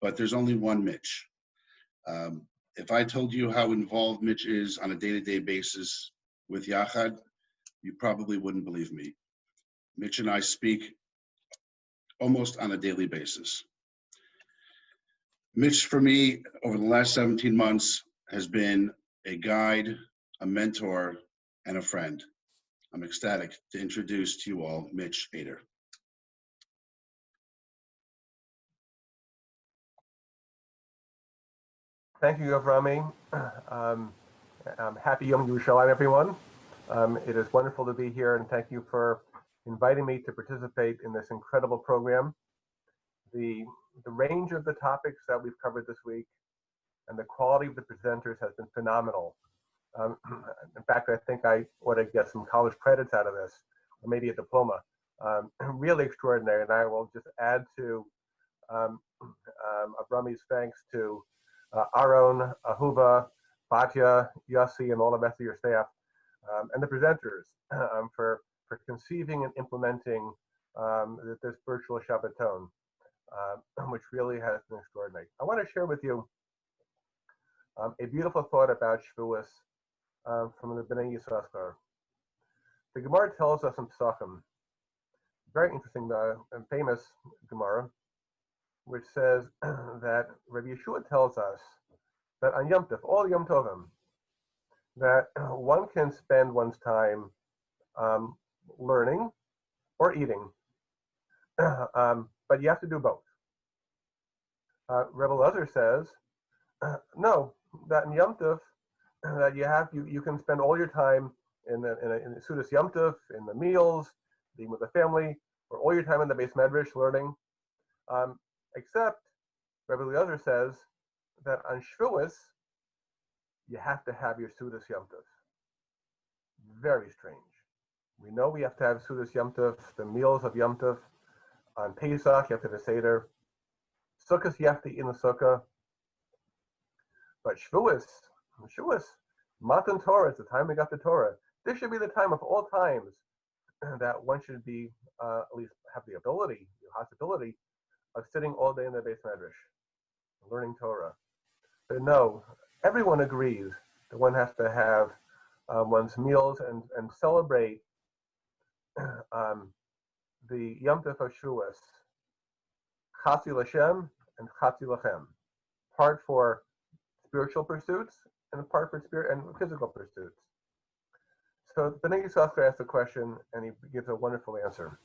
but there's only one Mitch. If I told you how involved Mitch is on a day-to-day basis with Yachad, you probably wouldn't believe me. Mitch and I speak almost on a daily basis. Mitch, for me, over the last 17 months, has been a guide, a mentor, and a friend. I'm ecstatic to introduce to you all Mitch Ader. Thank you, Avrami. Happy Yom Yerushalayim, everyone. It is wonderful to be here, and thank you for inviting me to participate in this incredible program. The range of the topics that we've covered this week and the quality of the presenters has been phenomenal. In fact, I think I ought to get some college credits out of this, or maybe a diploma. Really extraordinary, and I will just add to Avrami's thanks to Aaron, Ahuva, Batya, Yossi, and all the rest of your staff, and the presenters for conceiving and implementing this virtual Shabbaton, which really has been extraordinary. I want to share with you a beautiful thought about Shavuos from the Bnei Yisachar. The Gemara tells us in Pesachim, very interesting and famous Gemara, which says that Rabbi Yeshua tells us that on Yom Tov, all Yom Tovim, that one can spend one's time learning or eating, but you have to do both. Rebbe Lezer says, no, that in Yom Tov, that you can spend all your time in the Sudas Yom Tov, in the meals, being with the family, or all your time in the Beis Medrash learning. Except, Rebbe Lezer says that on Shavuos, you have to have your Sudas Yom Tov. Very strange. We know we have to have Sudas Yom Tov, the meals of Yom Tov. On Pesach, you have to have a Seder. Sukkot, you have to eat in the Sukkah. But Shavuos, Matan Torah, it's the time we got the Torah. This should be the time of all times that one should be, at least have the ability, the possibility of sitting all day in the Beis Medrash, learning Torah. But no, everyone agrees that one has to have one's meals and celebrate the Yom Tov of Shavuos, Chatzi L'Shem and Chatzi L'Chem, part for spiritual pursuits and part for spirit and physical pursuits. So Bnei Yisachar asks a question, and he gives a wonderful answer.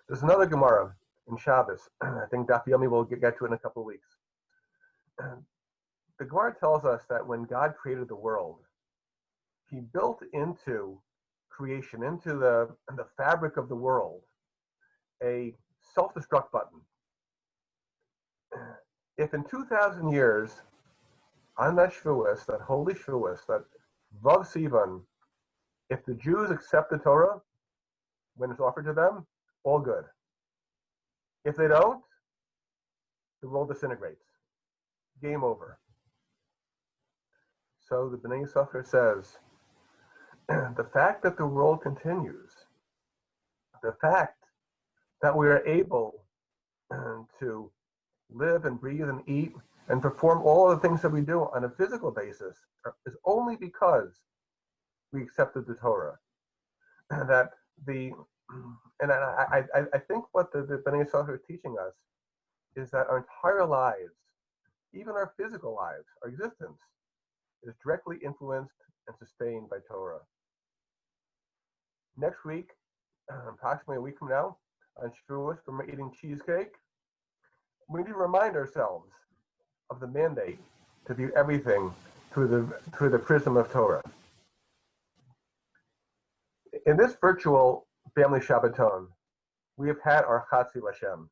There's another Gemara in Shabbos. I think Daf Yomi will get to it in a couple of weeks. The Gemara tells us that when God created the world, he built into creation, into the fabric of the world, a self-destruct button. If in 2,000 years, on that Shavuos, that holy Shavuos, that Vav Sivan, if the Jews accept the Torah when it's offered to them, all good. If they don't, the world disintegrates. Game over. So the Bnei Yisachar says, the fact that the world continues, the fact that we are able to live and breathe and eat and perform all of the things that we do on a physical basis is only because we accepted the Torah. And I think what the Bnei Yisachar is teaching us is that our entire lives, even our physical lives, our existence, is directly influenced and sustained by Torah. Next week, approximately a week from now, on Shavuos, when we're eating cheesecake, we need to remind ourselves of the mandate to view everything through the prism of Torah. In this virtual family Shabbaton, we have had our Chatzi L'Shem.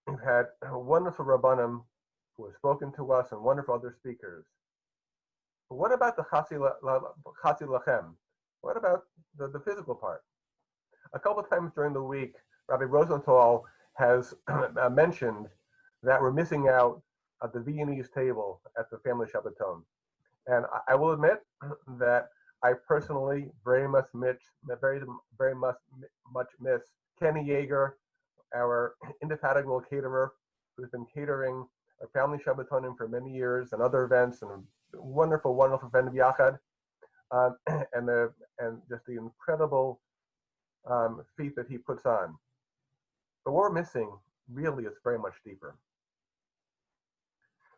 We've had wonderful Rabbanim who have spoken to us and wonderful other speakers. But what about the Chatzi L'Chem? What about the physical part? A couple of times during the week, Rabbi Rosenthal has mentioned that we're missing out at the Viennese table at the family Shabbaton. And I will admit that I personally very much miss Kenny Yeager, our indefatigable caterer, who's been catering our family Shabbatonim for many years and other events, and a wonderful, wonderful friend of Yachad, and just the incredible feat that he puts on. But what we're missing really is very much deeper.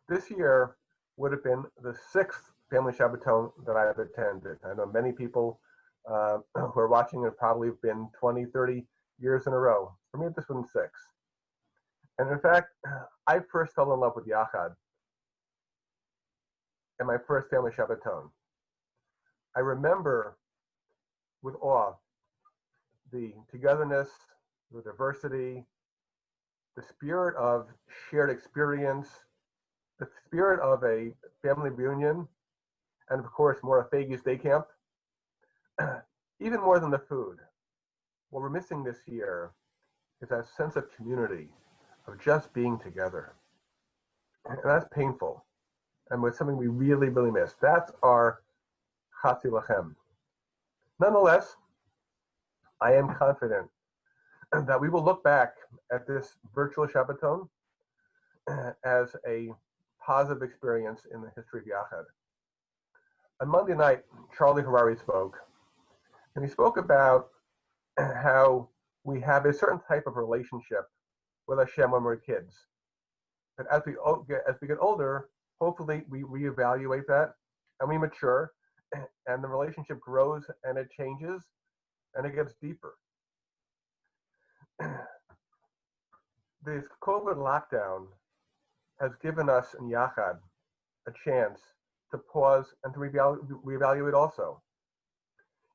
This year would have been the 6th family Shabbaton that I've attended. I know many people who are watching have probably been 20, 30 years in a row. For me, this one's 6. And in fact, I first fell in love with Yachad in my first family Shabbaton. I remember with awe the togetherness, the diversity, the spirit of shared experience, the spirit of a family reunion, and of course, more a Fagis day camp. Even more than the food, what we're missing this year is that sense of community, of just being together. And that's painful. And it's something we really, really miss. That's our Chatzi Lachem. Nonetheless, I am confident that we will look back at this virtual Shabbaton as a positive experience in the history of Yachad. On Monday night, Charlie Harari spoke, and he spoke about how we have a certain type of relationship with Hashem when we're kids. But as we get older, hopefully we reevaluate that and we mature, and the relationship grows and it changes and it gets deeper. This COVID lockdown has given us in Yachad a chance to pause and to reevaluate also.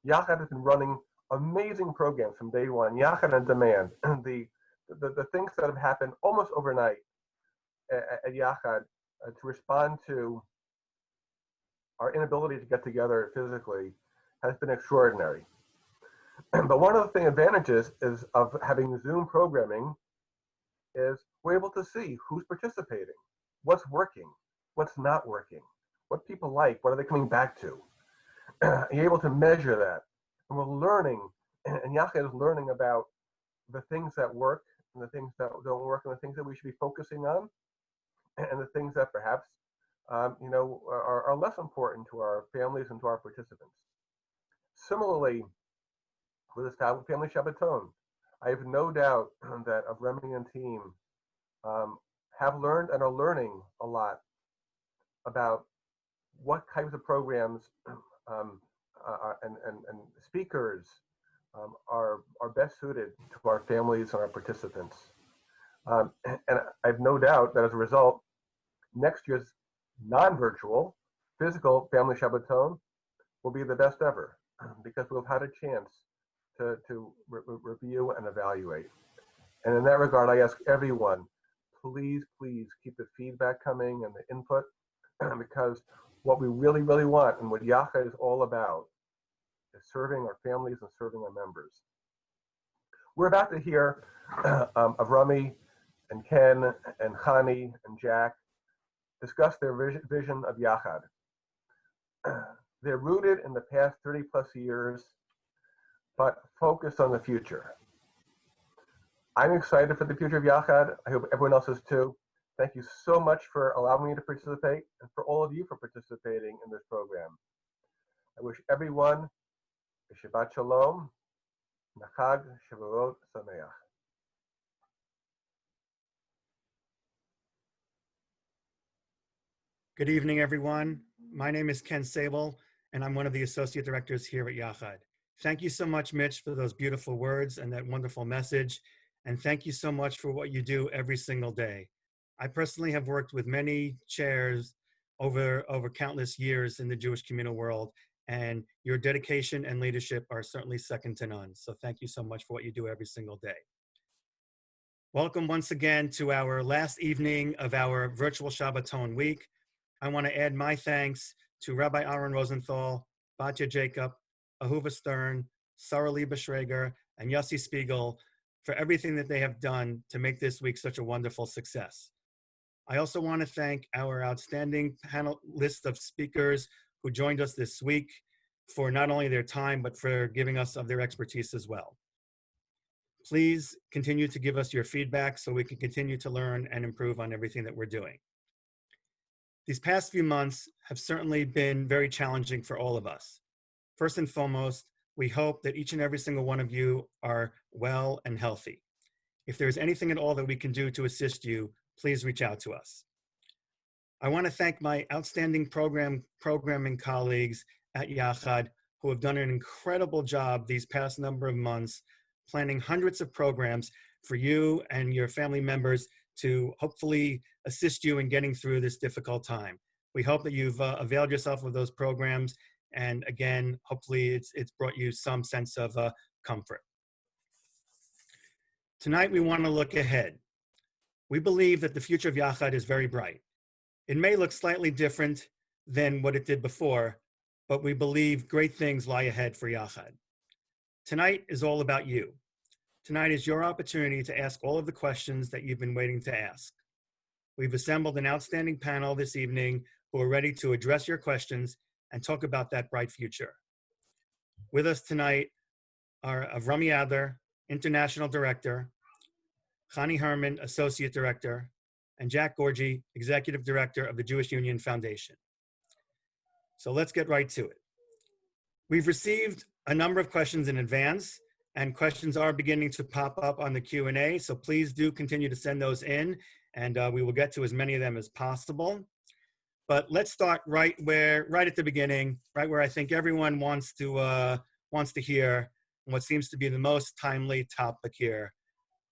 Yachad has been running amazing programs from day one, Yachad on Demand. The things that have happened almost overnight at Yachad to respond to our inability to get together physically has been extraordinary. But one of the advantages is of having Zoom programming is we're able to see who's participating, what's working, what's not working, what people like, what are they coming back to. You're able to measure that. And we're learning, and Yachad is learning about the things that work and the things that don't work and the things that we should be focusing on and the things that perhaps are less important to our families and to our participants. Similarly, with this family Shabbaton, I have no doubt that Avremi and team have learned and are learning a lot about what types of programs and speakers are best suited to our families and our participants. And I have no doubt that as a result, next year's non-virtual, physical family Shabbaton will be the best ever because we've had a chance to review and evaluate. And in that regard, I ask everyone, please keep the feedback coming and the input because what we really, really want and what Yachad is all about is serving our families and serving our members. We're about to hear Avrami and Ken and Chani and Jack discuss their vision of Yachad. They're rooted in the past 30 plus years, but focused on the future. I'm excited for the future of Yachad. I hope everyone else is too. Thank you so much for allowing me to participate and for all of you for participating in this program. I wish everyone a Shabbat Shalom, Chag Shavuot Sameach. Good evening, everyone. My name is Ken Sable, and I'm one of the associate directors here at Yachad. Thank you so much, Mitch, for those beautiful words and that wonderful message. And thank you so much for what you do every single day. I personally have worked with many chairs over countless years in the Jewish communal world, and your dedication and leadership are certainly second to none. So thank you so much for what you do every single day. Welcome once again to our last evening of our virtual Shabbaton week. I want to add my thanks to Rabbi Aaron Rosenthal, Batya Jacob, Ahuva Stern, Sarah Liba Schrager, and Yossi Spiegel for everything that they have done to make this week such a wonderful success. I also want to thank our outstanding panel list of speakers who joined us this week for not only their time, but for giving us of their expertise as well. Please continue to give us your feedback so we can continue to learn and improve on everything that we're doing. These past few months have certainly been very challenging for all of us. First and foremost, we hope that each and every single one of you are well and healthy. If there's anything at all that we can do to assist you, please reach out to us. I want to thank my outstanding programming colleagues at Yachad who have done an incredible job these past number of months, planning hundreds of programs for you and your family members to hopefully assist you in getting through this difficult time. We hope that you've availed yourself of those programs, and again, hopefully it's brought you some sense of comfort. Tonight, we want to look ahead. We believe that the future of Yachad is very bright. It may look slightly different than what it did before, but we believe great things lie ahead for Yachad. Tonight is all about you. Tonight is your opportunity to ask all of the questions that you've been waiting to ask. We've assembled an outstanding panel this evening who are ready to address your questions and talk about that bright future. With us tonight are Avrami Adler, International Director, Chani Herman, Associate Director, and Jack Gorgie, Executive Director of the Jewish Union Foundation. So let's get right to it. We've received a number of questions in advance, and questions are beginning to pop up on the Q&A, so please do continue to send those in, and we will get to as many of them as possible. But let's start right at the beginning, right where I think everyone wants to hear what seems to be the most timely topic here.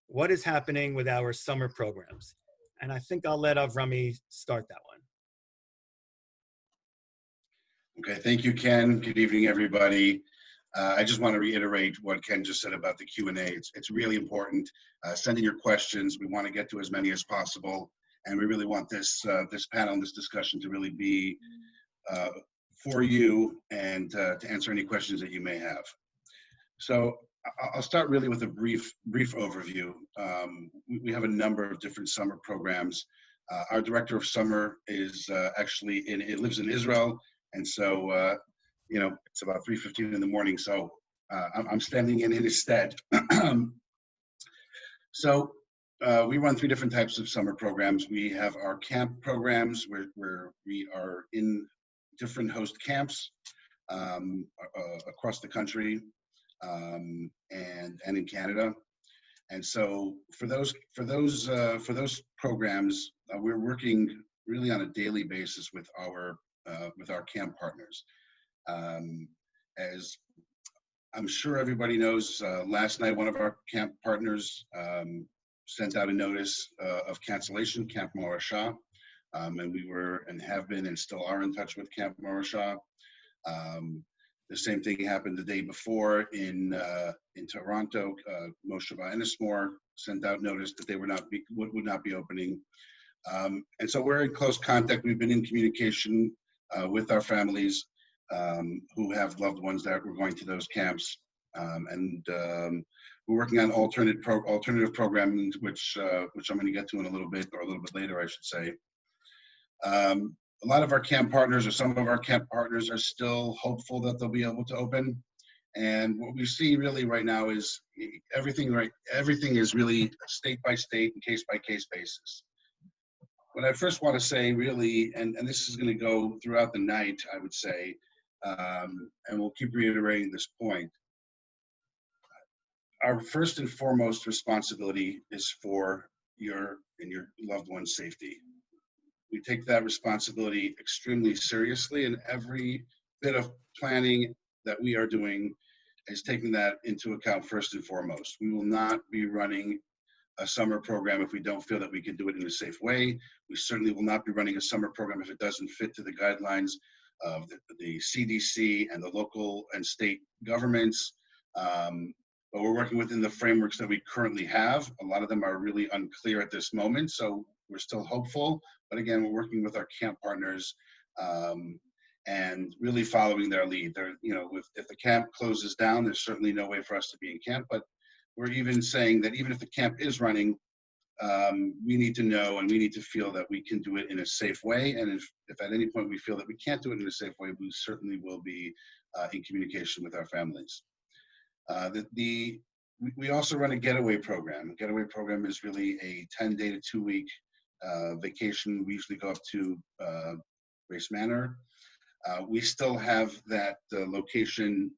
What is happening with our summer programs? And I think I'll let Avrami start that one. Okay, thank you, Ken. Good evening, everybody. I just want to reiterate what Ken just said about the Q&A. It's really important. Send in your questions. We want to get to as many as possible. And we really want this panel and this discussion to really be for you and to answer any questions that you may have. So I'll start really with a brief overview. We have a number of different summer programs. Our director of summer is actually lives in Israel, and so it's about 3:15 in the morning. So I'm standing in his stead. So we run 3 different types of summer programs. We have our camp programs where we are in different host camps across the country. And in Canada, and so for those programs, we're working really on a daily basis with our camp partners. As I'm sure everybody knows, last night one of our camp partners sent out a notice of cancellation, Camp Morasha, and we were and have been and still are in touch with Camp Morasha. The same thing happened the day before in Toronto. Moshe Ennismore sent out notice that they would not be opening. And so we're in close contact. We've been in communication with our families who have loved ones that were going to those camps. And we're working on alternative programming, which I'm going to get to in a little bit later, I should say. A lot of our camp partners, or some of our camp partners, are still hopeful that they'll be able to open. And what we see really right now is everything is really state by state and case by case basis. What I first want to say really, and this is going to go throughout the night, I would say, and we'll keep reiterating this point. Our first and foremost responsibility is for your and your loved one's safety. We take that responsibility extremely seriously, and every bit of planning that we are doing is taking that into account first and foremost. We will not be running a summer program if we don't feel that we can do it in a safe way. We certainly will not be running a summer program if it doesn't fit to the guidelines of the CDC and the local and state governments. But we're working within the frameworks that we currently have. A lot of them are really unclear at this moment, so we're still hopeful. But again, we're working with our camp partners and really following their lead. If the camp closes down, there's certainly no way for us to be in camp. But we're even saying that even if the camp is running, we need to know and we need to feel that we can do it in a safe way. And if at any point we feel that we can't do it in a safe way, we certainly will be in communication with our families. The we also run a getaway program. A getaway program is really a 10-day to 2-week vacation. We usually go up to Grace Manor. We still have that location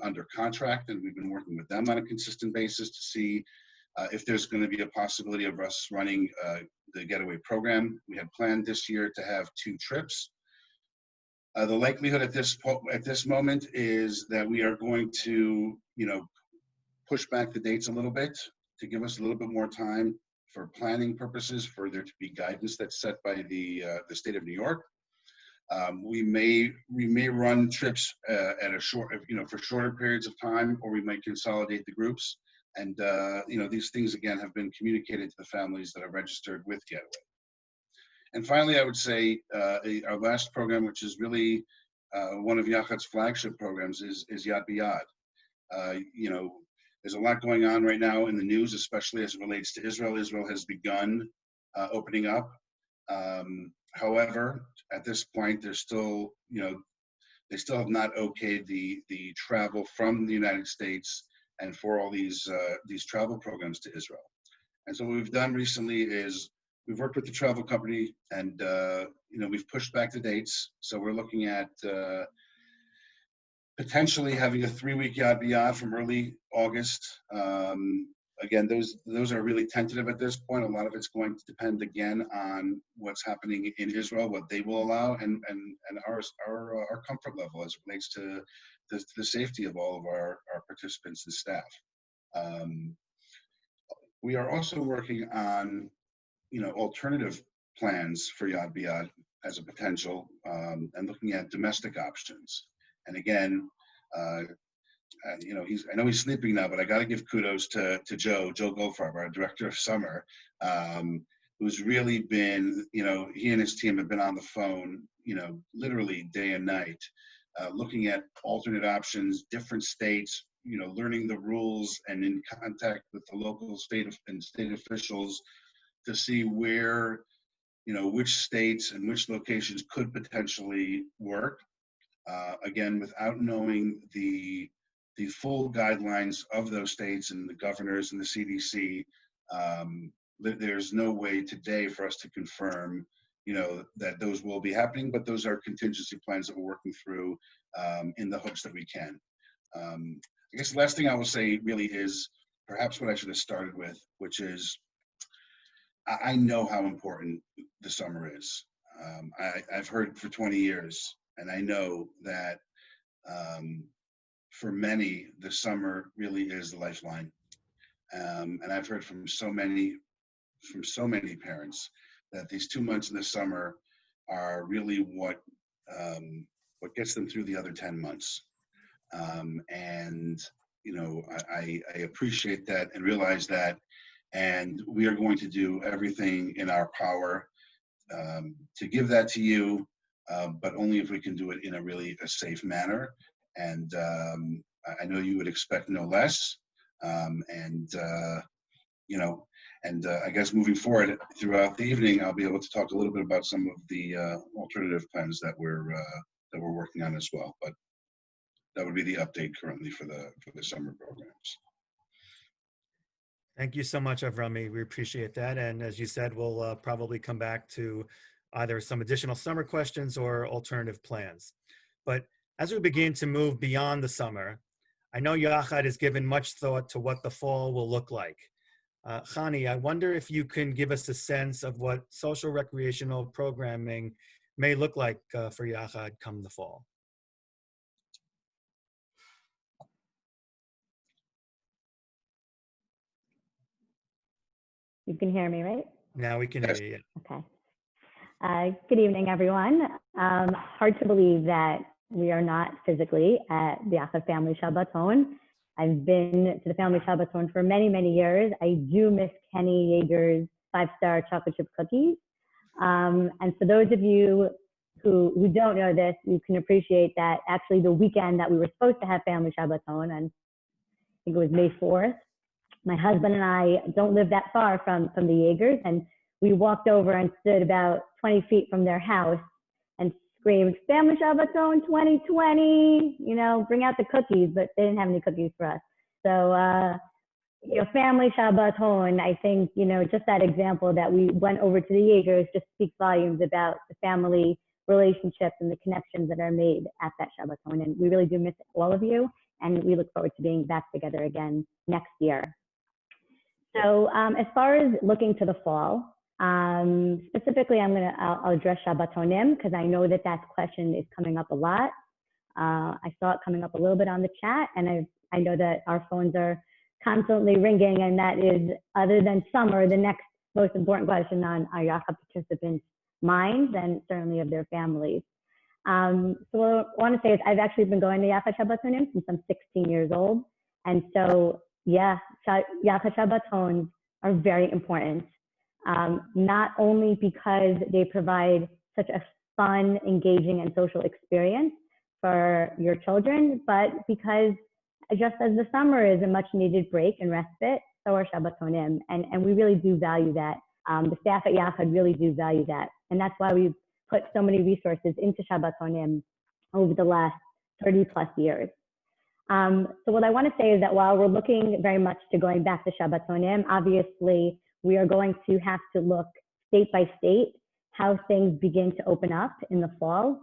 under contract, and we've been working with them on a consistent basis to see if there's going to be a possibility of us running the getaway program. We had planned this year to have 2 trips. The likelihood at this moment is that we are going to, push back the dates a little bit to give us a little bit more time for planning purposes, for there to be guidance that's set by the state of New York. We may run trips at a short, for shorter periods of time, or we might consolidate the groups. And these things again have been communicated to the families that are registered with Getaway. And finally, I would say our last program, which is really one of Yachad's flagship programs, is Yad B'Yad. There's a lot going on right now in the news, especially as it relates to Israel. Israel has begun opening up. However, at this point, they're still, they still have not okayed the travel from the United States and for all these travel programs to Israel. And so what we've done recently is we've worked with the travel company, and we've pushed back the dates. So we're looking at potentially having a 3-week Yad B'Yad from early August. Again, those are really tentative at this point. A lot of it's going to depend again on what's happening in Israel, what they will allow, and our comfort level as it relates to the safety of all of our participants and staff. We are also working on alternative plans for Yad B'Yad as a potential, and looking at domestic options. And again, I know he's sleeping now, but I got to give kudos to Joe Goldfarb, our director of summer, who's really been, he and his team have been on the phone, literally day and night, looking at alternate options, different states, learning the rules, and in contact with the local state officials to see where, which states and which locations could potentially work. Again, without knowing the full guidelines of those states and the governors and the CDC, there's no way today for us to confirm, that those will be happening, but those are contingency plans that we're working through in the hopes that we can. I guess the last thing I will say really is perhaps what I should have started with, which is I know how important the summer is. I've heard for 20 years, and I know that for many, the summer really is the lifeline. And I've heard from so many parents that these 2 months in the summer are really what gets them through the other 10 months. And I appreciate that and realize that, and we are going to do everything in our power to give that to you, but only if we can do it in a safe manner. And I know you would expect no less. I guess moving forward throughout the evening, I'll be able to talk a little bit about some of the alternative plans that we're working on as well. But that would be the update currently for the summer programs. Thank you so much, Avrami. We appreciate that. And as you said, we'll probably come back to either some additional summer questions or alternative plans. But as we begin to move beyond the summer, I know Yachad has given much thought to what the fall will look like. Chani, I wonder if you can give us a sense of what social recreational programming may look like for Yachad come the fall. You can hear me, right? Now we can hear you. Okay. Good evening, everyone. Hard to believe that we are not physically at the Yachad Family Shabbaton. I've been to the Family Shabbaton for many, many years. I do miss Kenny Yeager's 5-star chocolate chip cookies. And for those of you who don't know this, you can appreciate that actually the weekend that we were supposed to have Family Shabbaton, and I think it was May 4th, my husband and I don't live that far from the Yeagers, and we walked over and stood about 20 feet from their house and screamed, "Family Shabbaton 2020, bring out the cookies," but they didn't have any cookies for us. So family Shabbaton, I think, just that example that we went over to the Jaegers just speaks volumes about the family relationships and the connections that are made at that Shabbaton. And we really do miss all of you. And we look forward to being back together again next year. So as far as looking to the fall, specifically, I'll address Shabbatonim because I know that question is coming up a lot. I saw it coming up a little bit on the chat, and I know that our phones are constantly ringing, and that is, other than summer, the next most important question on our Yachad participants' minds and certainly of their families. So what I want to say is I've actually been going to Yachad Shabbatonim since I'm 16 years old. And so, yeah, Yachad Shabbatons are very important, not only because they provide such a fun, engaging, and social experience for your children, but because just as the summer is a much needed break and respite, so are Shabbatonim. And we really do value that. The staff at Yachad really do value that. And that's why we've put so many resources into Shabbatonim over the last 30 plus years. So what I want to say is that while we're looking very much to going back to Shabbatonim, obviously we are going to have to look state by state how things begin to open up in the fall.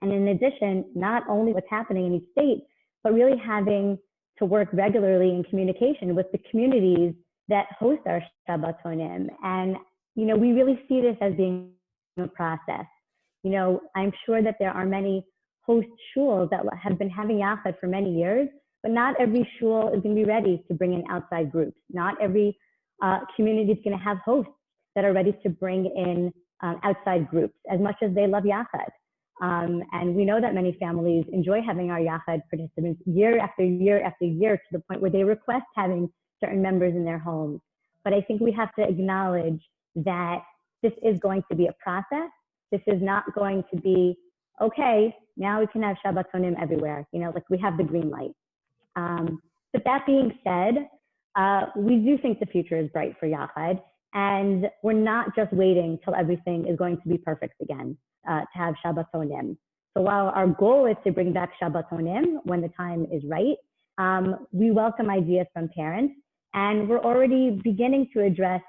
And in addition, not only what's happening in each state, but really having to work regularly in communication with the communities that host our Shabbatonim. And, we really see this as being a process. I'm sure that there are many host shuls that have been having Yachad for many years, but not every shul is going to be ready to bring in outside groups. Not every community is going to have hosts that are ready to bring in outside groups as much as they love Yachad. And we know that many families enjoy having our Yachad participants year after year after year to the point where they request having certain members in their homes. But I think we have to acknowledge that this is going to be a process. This is not going to be, okay, now we can have Shabbatonim everywhere. Like we have the green light. But that being said, we do think the future is bright for Yachad. And we're not just waiting till everything is going to be perfect again to have Shabbatonim. So while our goal is to bring back Shabbatonim when the time is right, we welcome ideas from parents. And we're already beginning to address,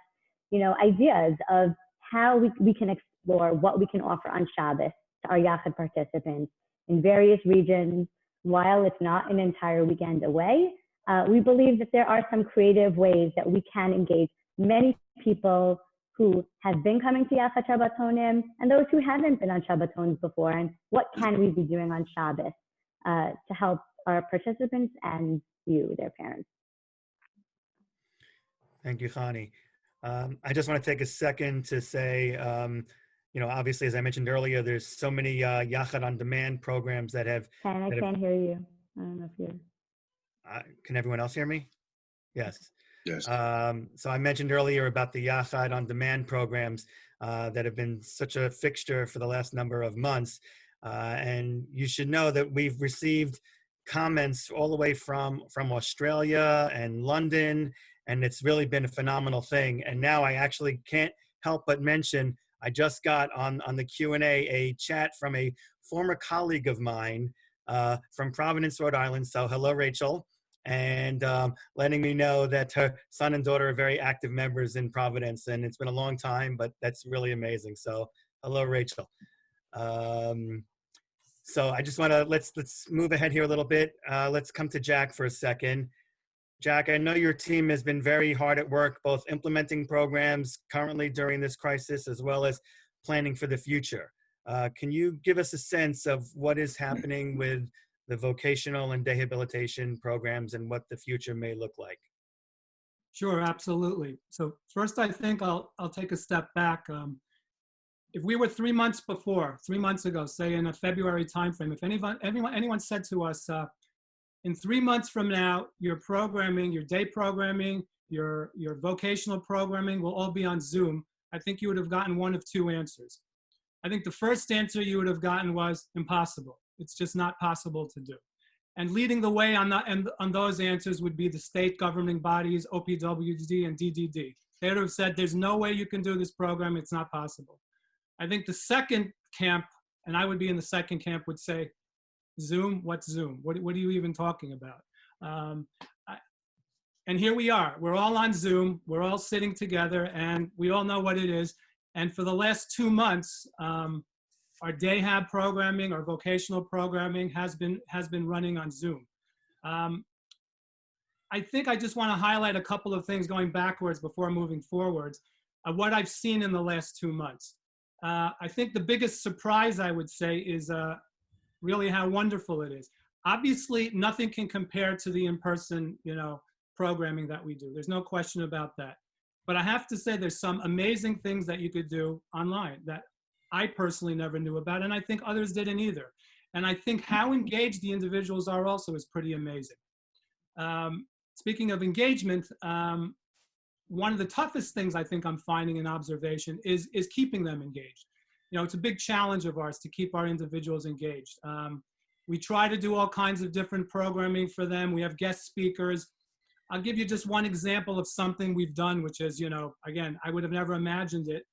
ideas of how we can explore what we can offer on Shabbos to our Yachad participants in various regions. While it's not an entire weekend away, we believe that there are some creative ways that we can engage many people who have been coming to Yachad Shabbatonim and those who haven't been on Shabbatons before, and what can we be doing on Shabbos to help our participants and their parents. Thank you, Chani. I just want to take a second to say, obviously, as I mentioned earlier, there's so many Yachad on Demand programs that have. I can't hear you. I don't know if you're. Can everyone else hear me? Yes. Yes. So I mentioned earlier about the Yachad on Demand programs that have been such a fixture for the last number of months. And you should know that we've received comments all the way from Australia and London, and it's really been a phenomenal thing. And now I actually can't help but mention, I just got on the Q&A a chat from a former colleague of mine from Providence, Rhode Island. So hello, Rachel. And letting me know that her son and daughter are very active members in Providence. And it's been a long time, but that's really amazing. So hello, Rachel. So I just want to, let's move ahead here a little bit. Let's come to Jack for a second. Jack, I know your team has been very hard at work, both implementing programs currently during this crisis, as well as planning for the future. Can you give us a sense of what is happening with the vocational and rehabilitation programs and what the future may look like? Sure, absolutely. So first, I think I'll take a step back. If we were 3 months ago, say in a February timeframe, if anyone said to us, in 3 months from now, your programming, your day programming, your vocational programming will all be on Zoom, I think you would have gotten one of two answers. I think the first answer you would have gotten was impossible. It's just not possible to do. And leading the way on those answers would be the state governing bodies, OPWD and DDD. They would have said, there's no way you can do this program, it's not possible. I think the second camp, and I would be in the second camp, would say, Zoom? What's Zoom? What are you even talking about? And here we are. We're all on Zoom. We're all sitting together, and we all know what it is. And for the last 2 months, our day hab programming, our vocational programming has been running on Zoom. I think I just want to highlight a couple of things going backwards before moving forwards of what I've seen in the last 2 months. I think the biggest surprise, I would say, is really how wonderful it is. Obviously, nothing can compare to the in-person, programming that we do. There's no question about that. But I have to say there's some amazing things that you could do online that I personally never knew about, and I think others didn't either. And I think how engaged the individuals are also is pretty amazing. Speaking of engagement, one of the toughest things I think I'm finding in observation is keeping them engaged. It's a big challenge of ours to keep our individuals engaged. We try to do all kinds of different programming for them. We have guest speakers. I'll give you just one example of something we've done, which is, again, I would have never imagined it.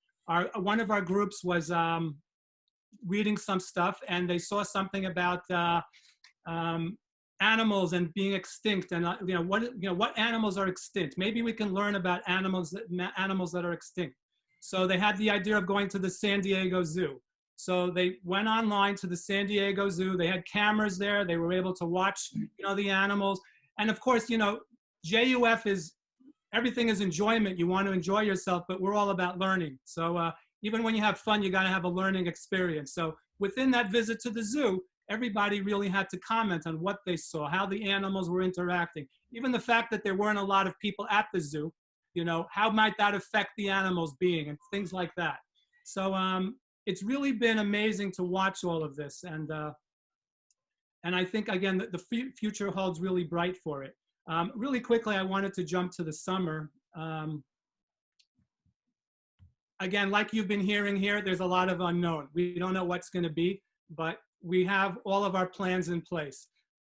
One of our groups was reading some stuff, and they saw something about animals and being extinct, and what animals are extinct. Maybe we can learn about animals that are extinct. So they had the idea of going to the San Diego Zoo. So they went online to the San Diego Zoo. They had cameras there. They were able to watch, the animals. And of course, JUF is, everything is enjoyment. You want to enjoy yourself, but we're all about learning. So even when you have fun, you got to have a learning experience. So within that visit to the zoo, everybody really had to comment on what they saw, how the animals were interacting. Even the fact that there weren't a lot of people at the zoo, how might that affect the animals being, and things like that. So it's really been amazing to watch all of this. And I think, again, that the future holds really bright for it. Really quickly, I wanted to jump to the summer. Again, like you've been hearing here, there's a lot of unknown. We don't know what's going to be, but we have all of our plans in place.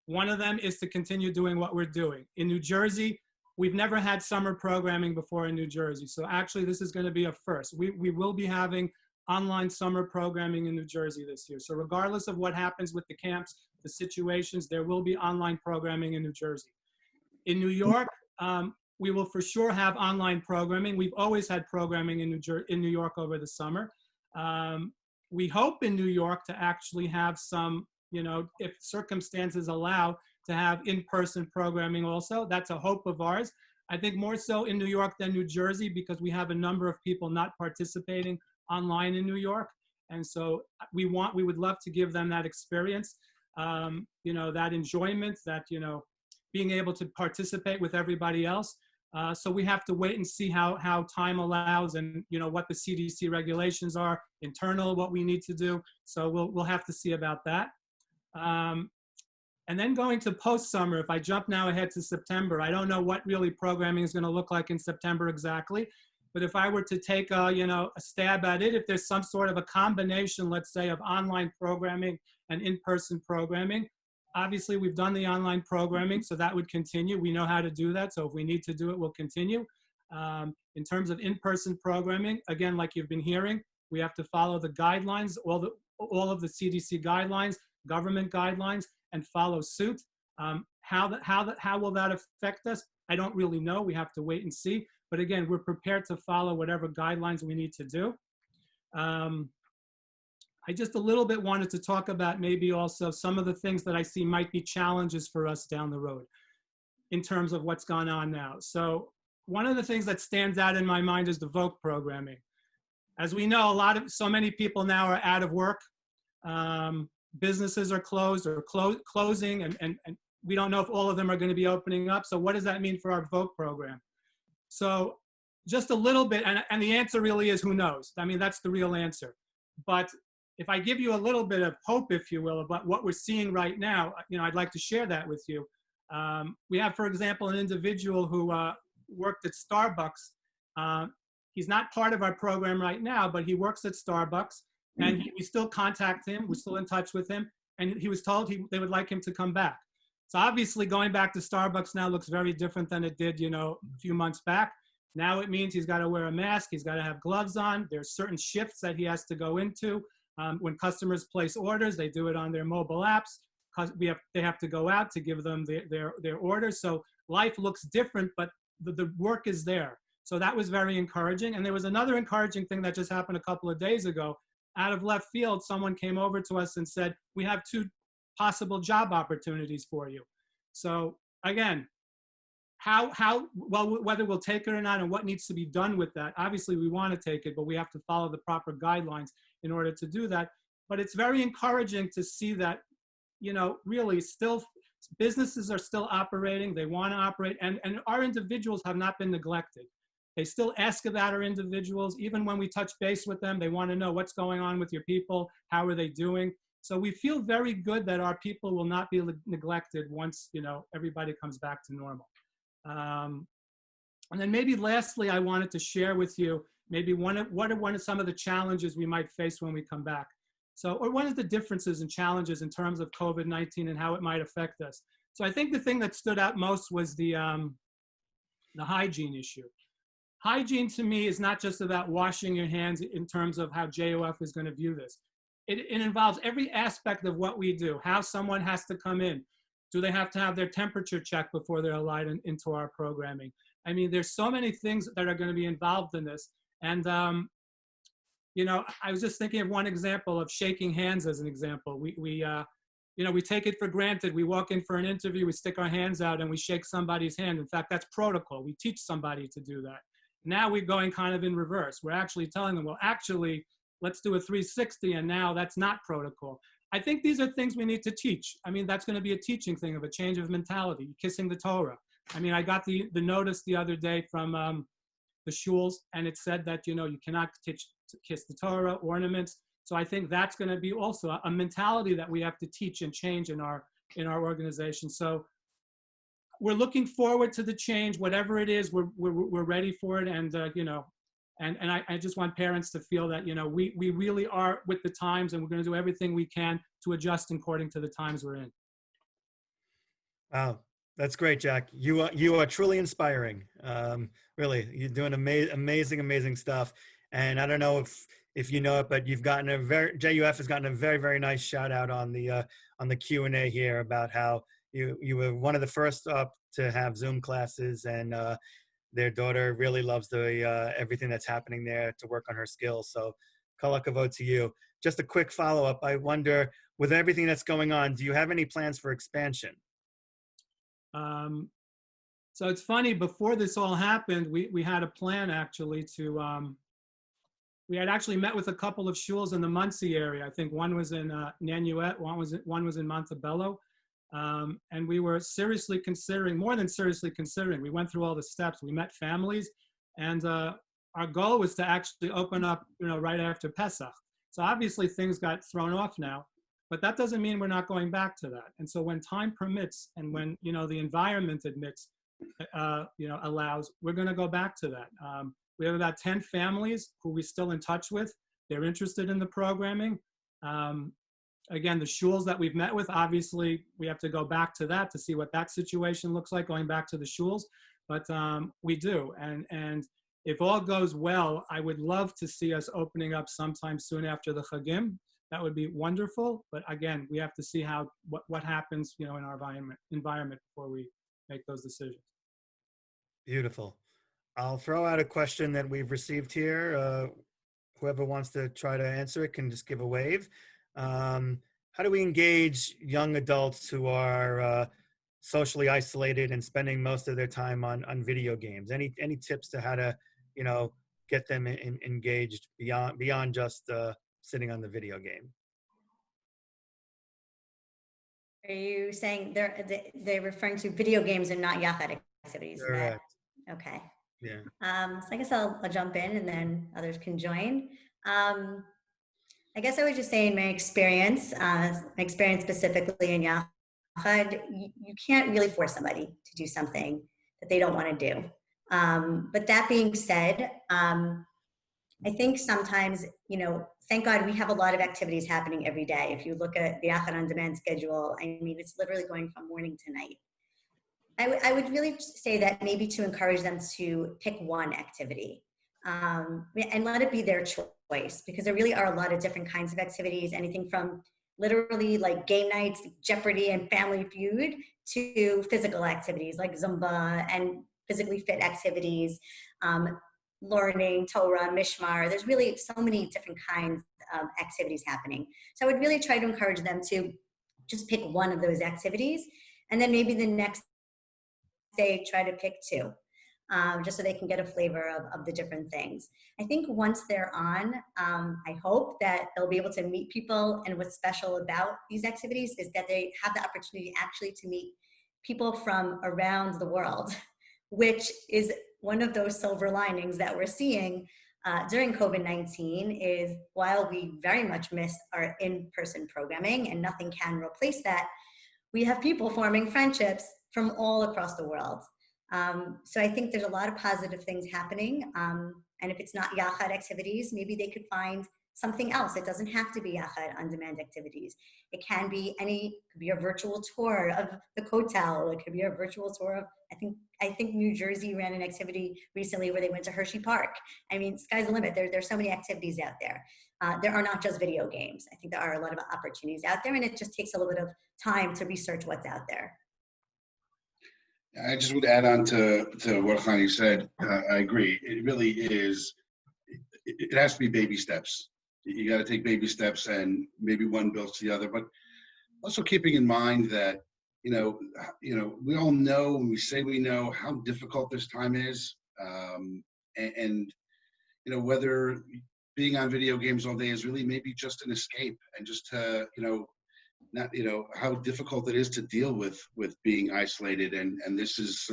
One of them is to continue doing what we're doing. In New Jersey, we've never had summer programming before in New Jersey. So actually, this is going to be a first. We will be having online summer programming in New Jersey this year. So regardless of what happens with the camps, the situations, there will be online programming in New Jersey. In New York, we will for sure have online programming. We've always had programming in New York over the summer. We hope in New York to actually have some, if circumstances allow, to have in-person programming also. That's a hope of ours. I think more so in New York than New Jersey, because we have a number of people not participating online in New York. And so we would love to give them that experience, that enjoyment, that, being able to participate with everybody else. So we have to wait and see how time allows, and what the CDC regulations are, internal, what we need to do. So we'll have to see about that. And then going to post-summer, if I jump now ahead to September, I don't know what really programming is going to look like in September exactly. But if I were to take a stab at it, if there's some sort of a combination, let's say, of online programming and in-person programming, obviously we've done the online programming, so that would continue. We know how to do that, so if we need to do it, we'll continue. In terms of in-person programming, again, like you've been hearing, we have to follow the guidelines, all of the CDC guidelines, government guidelines, and follow suit. How will that affect us? I don't really know. We have to wait and see. But again, we're prepared to follow whatever guidelines we need to do. I just a little bit wanted to talk about maybe also some of the things that I see might be challenges for us down the road in terms of what's gone on now. So one of the things that stands out in my mind is the VOC programming. As we know, so many people now are out of work. Businesses are closed or closing, and we don't know if all of them are going to be opening up. So what does that mean for our VOC program? So just a little bit, and the answer really is who knows? I mean, that's the real answer. But if I give you a little bit of hope, if you will, about what we're seeing right now, I'd like to share that with you. We have, for example, an individual who worked at Starbucks. He's not part of our program right now, but he works at Starbucks, and we still contact him. We're still in touch with him, and he was told they would like him to come back. So obviously going back to Starbucks now looks very different than it did, a few months back. Now it means he's got to wear a mask. He's got to have gloves on. There's certain shifts that he has to go into. When customers place orders, they do it on their mobile apps. They have to go out to give them their orders. So life looks different, but the work is there. So that was very encouraging. And there was another encouraging thing that just happened a couple of days ago. Out of left field, someone came over to us and said, we have 2 possible job opportunities for you. So again, well, whether we'll take it or not and what needs to be done with that, obviously we want to take it, but we have to follow the proper guidelines in order to do that. But it's very encouraging to see that, really still businesses are still operating. They want to operate, and our individuals have not been neglected. They still ask about our individuals. Even when we touch base with them, they want to know what's going on with your people. How are they doing? So we feel very good that our people will not be neglected once, everybody comes back to normal. And then maybe lastly, I wanted to share with you maybe what are some of the challenges we might face when we come back. So, or what are the differences and challenges in terms of COVID-19 and how it might affect us. So I think the thing that stood out most was the hygiene issue. Hygiene to me is not just about washing your hands in terms of how JOF is going to view this. It involves every aspect of what we do, how someone has to come in. Do they have to have their temperature checked before they're allowed into our programming? I mean, there's so many things that are going to be involved in this. And, I was just thinking of one example of shaking hands as an example. We take it for granted. We walk in for an interview, we stick our hands out and we shake somebody's hand. In fact, that's protocol. We teach somebody to do that. Now we're going kind of in reverse. We're actually telling them, well, actually, let's do a 360, and now that's not protocol. I think these are things we need to teach. I mean, that's going to be a teaching thing of a change of mentality, kissing the Torah. I mean, I got the notice the other day from the shuls, and it said that, you cannot kiss the Torah, ornaments. So I think that's going to be also a mentality that we have to teach and change in our organization. So we're looking forward to the change, whatever it is, we're ready for it. And, and I just want parents to feel that, we really are with the times, and we're going to do everything we can to adjust according to the times we're in. Wow, that's great, Jack. You are truly inspiring. Really, you're doing amazing stuff. And I don't know if you know it, but you've gotten JUF has gotten a very, very nice shout out on the Q&A here about how you were one of the first up to have Zoom classes, and their daughter really loves everything that's happening there to work on her skills. So kol hakavod to you. Just a quick follow-up. I wonder, with everything that's going on, do you have any plans for expansion? So it's funny, before this all happened, we had a plan actually to, we had actually met with a couple of shuls in the Muncie area. I think one was in Nanuet, one was in Montebello. And we were seriously considering, more than seriously considering, we went through all the steps. We met families, and our goal was to actually open up, right after Pesach. So obviously things got thrown off now, but that doesn't mean we're not going back to that. And so when time permits, and when, the environment admits, allows, we're going to go back to that. We have about 10 families who we're still in touch with. They're interested in the programming. Again, the shuls that we've met with, obviously, we have to go back to that to see what that situation looks like, going back to the shuls. But we do. And if all goes well, I would love to see us opening up sometime soon after the Chagim. That would be wonderful. But again, we have to see what happens, in our environment before we make those decisions. Beautiful. I'll throw out a question that we've received here. Whoever wants to try to answer it can just give a wave. How do we engage young adults who are socially isolated and spending most of their time on video games? Any tips to how to, get them engaged beyond just sitting on the video game? Are you saying they're referring to video games and not Yachad activities? Correct. Okay. Yeah. So I guess I'll jump in, and then others can join. I guess I would just say, in my experience specifically in Yachad, you can't really force somebody to do something that they don't want to do. But that being said, I think sometimes, thank God we have a lot of activities happening every day. If you look at the Yachad On Demand schedule, I mean, it's literally going from morning to night. I would really say that maybe to encourage them to pick one activity and let it be their choice, because there really are a lot of different kinds of activities, anything from literally like game nights, Jeopardy and Family Feud, to physical activities like Zumba and physically fit activities, learning Torah, Mishmar. There's really so many different kinds of activities happening. So I would really try to encourage them to just pick one of those activities, and then maybe the next day try to pick two, just so they can get a flavor of the different things. I think once they're on, I hope that they'll be able to meet people, and what's special about these activities is that they have the opportunity actually to meet people from around the world, which is one of those silver linings that we're seeing during COVID-19. Is while we very much miss our in-person programming and nothing can replace that, we have people forming friendships from all across the world. So I think there's a lot of positive things happening. And if it's not Yachad activities, maybe they could find something else. It doesn't have to be Yachad on-demand activities. It can be it could be a virtual tour of the Kotel. It could be a virtual tour of, I think New Jersey ran an activity recently where they went to Hershey Park. I mean, sky's the limit. There's so many activities out there. There are not just video games. I think there are a lot of opportunities out there, and it just takes a little bit of time to research what's out there. I just would add on to what Hani said. I agree. It really is. It has to be baby steps. You got to take baby steps, and maybe one builds to the other. But also keeping in mind that we all know when we say we know how difficult this time is, and whether being on video games all day is really maybe just an escape, and just to not how difficult it is to deal with being isolated, and this is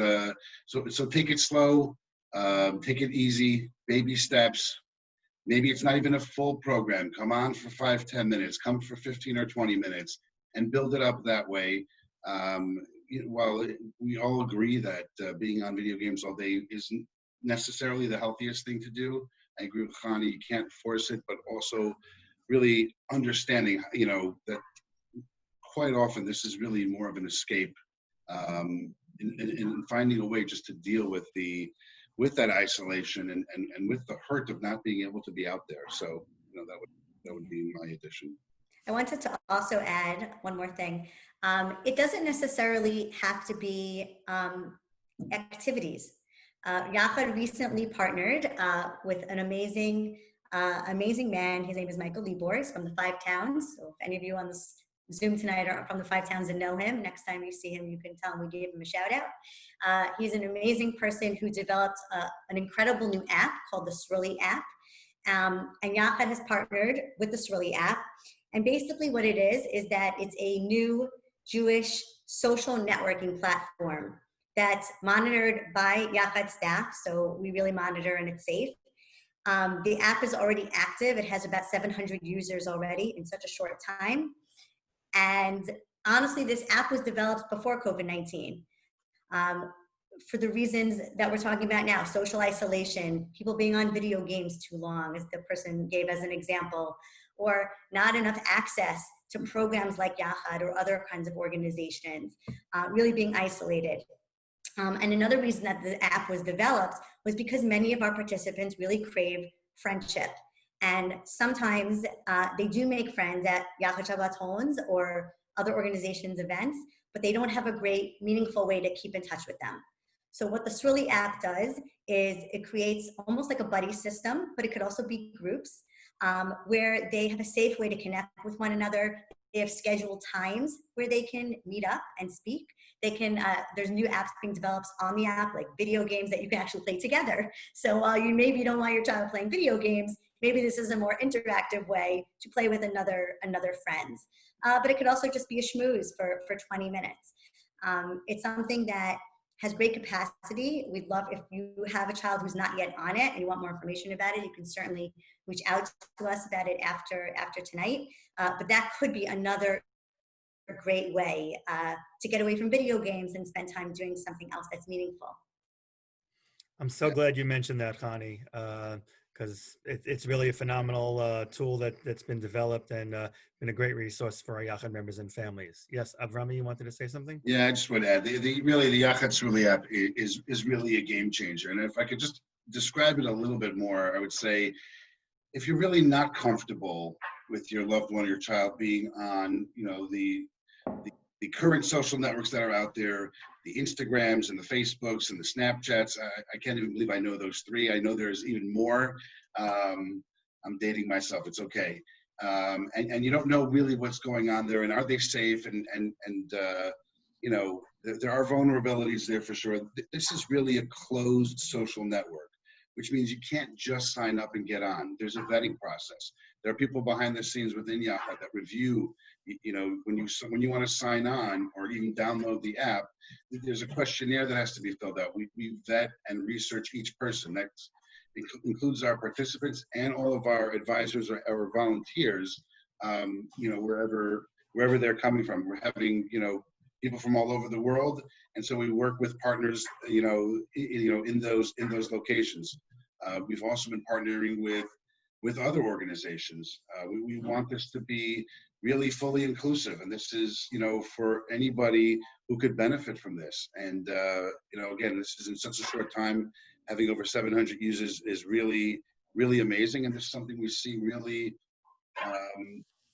so take it slow, take it easy, baby steps. Maybe it's not even a full program. Come on for 5-10 minutes, come for 15 or 20 minutes, and build it up that way. While we all agree that being on video games all day isn't necessarily the healthiest thing to do, I agree with Hani, you can't force it, but also really understanding that quite often this is really more of an escape, in finding a way just to deal with that isolation and with the hurt of not being able to be out there. So that would be my addition. I wanted to also add one more thing. It doesn't necessarily have to be activities. Yachad recently partnered with an amazing man. His name is Michael Libor. He's from the 5 Towns. So if any of you on this Zoom tonight are from the 5 Towns and know him, next time you see him, you can tell him we gave him a shout out. He's an amazing person who developed an incredible new app called the Sruli app. And Yachad has partnered with the Sruli app. And basically what it is that it's a new Jewish social networking platform that's monitored by Yachad staff. So we really monitor, and it's safe. The app is already active. It has about 700 users already in such a short time. And honestly, this app was developed before COVID-19 for the reasons that we're talking about now: social isolation, people being on video games too long, as the person gave as an example, or not enough access to programs like Yachad or other kinds of organizations, really being isolated. And another reason that the app was developed was because many of our participants really crave friendship. And sometimes they do make friends at Yachad Shabbatons or other organizations' events, but they don't have a great, meaningful way to keep in touch with them. So what the Sruli app does is it creates almost like a buddy system, but it could also be groups where they have a safe way to connect with one another. They have scheduled times where they can meet up and speak. They can, there's new apps being developed on the app, like video games that you can actually play together. So while you maybe don't want your child playing video games, maybe this is a more interactive way to play with another friend. But it could also just be a schmooze for 20 minutes. It's something that has great capacity. We'd love, if you have a child who's not yet on it and you want more information about it, you can certainly reach out to us about it after tonight. But that could be another great way to get away from video games and spend time doing something else that's meaningful. I'm so glad you mentioned that, Hani, because it's really a phenomenal tool that's been developed and been a great resource for our Yachad members and families. Yes, Avrami, you wanted to say something? Yeah, I just would add, the Yachad Sruli app is really a game changer. And if I could just describe it a little bit more, I would say, if you're really not comfortable with your loved one or your child being on, the current social networks that are out there, the Instagrams and the Facebooks and the Snapchats. I can't even believe I know those three. I know there's even more. I'm dating myself. It's okay. And you don't know really what's going on there, and are they safe? And there are vulnerabilities there for sure. This is really a closed social network, which means you can't just sign up and get on. There's a vetting process. There are people behind the scenes within Yachad that review. When you want to sign on or even download the app, there's a questionnaire that has to be filled out. We vet and research each person. That includes our participants and all of our advisors or volunteers. Wherever they're coming from. We're having people from all over the world, and so we work with partners in those locations. We've also been partnering with other organizations. We want this to be really fully inclusive, and this is for anybody who could benefit from this. And again, this is in such a short time. Having over 700 users is really, really amazing, and this is something we see really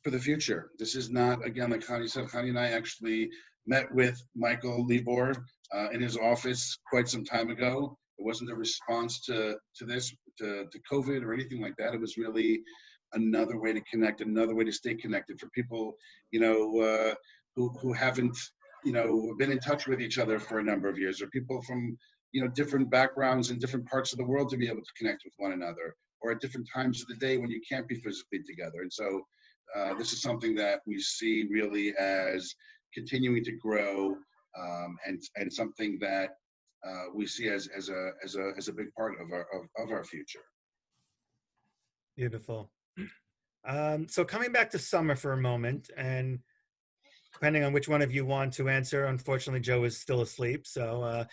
for the future. This is not, again, like Hani said, Hani and I actually met with Michael Libor in his office quite some time ago. It wasn't a response to COVID or anything like that. It was really another way to connect, another way to stay connected for people, who haven't, been in touch with each other for a number of years, or people from, different backgrounds in different parts of the world to be able to connect with one another, or at different times of the day when you can't be physically together. And so this is something that we see really as continuing to grow, and something that we see as a big part of our future. Beautiful. So coming back to summer for a moment, and depending on which one of you want to answer, unfortunately, Joe is still asleep. So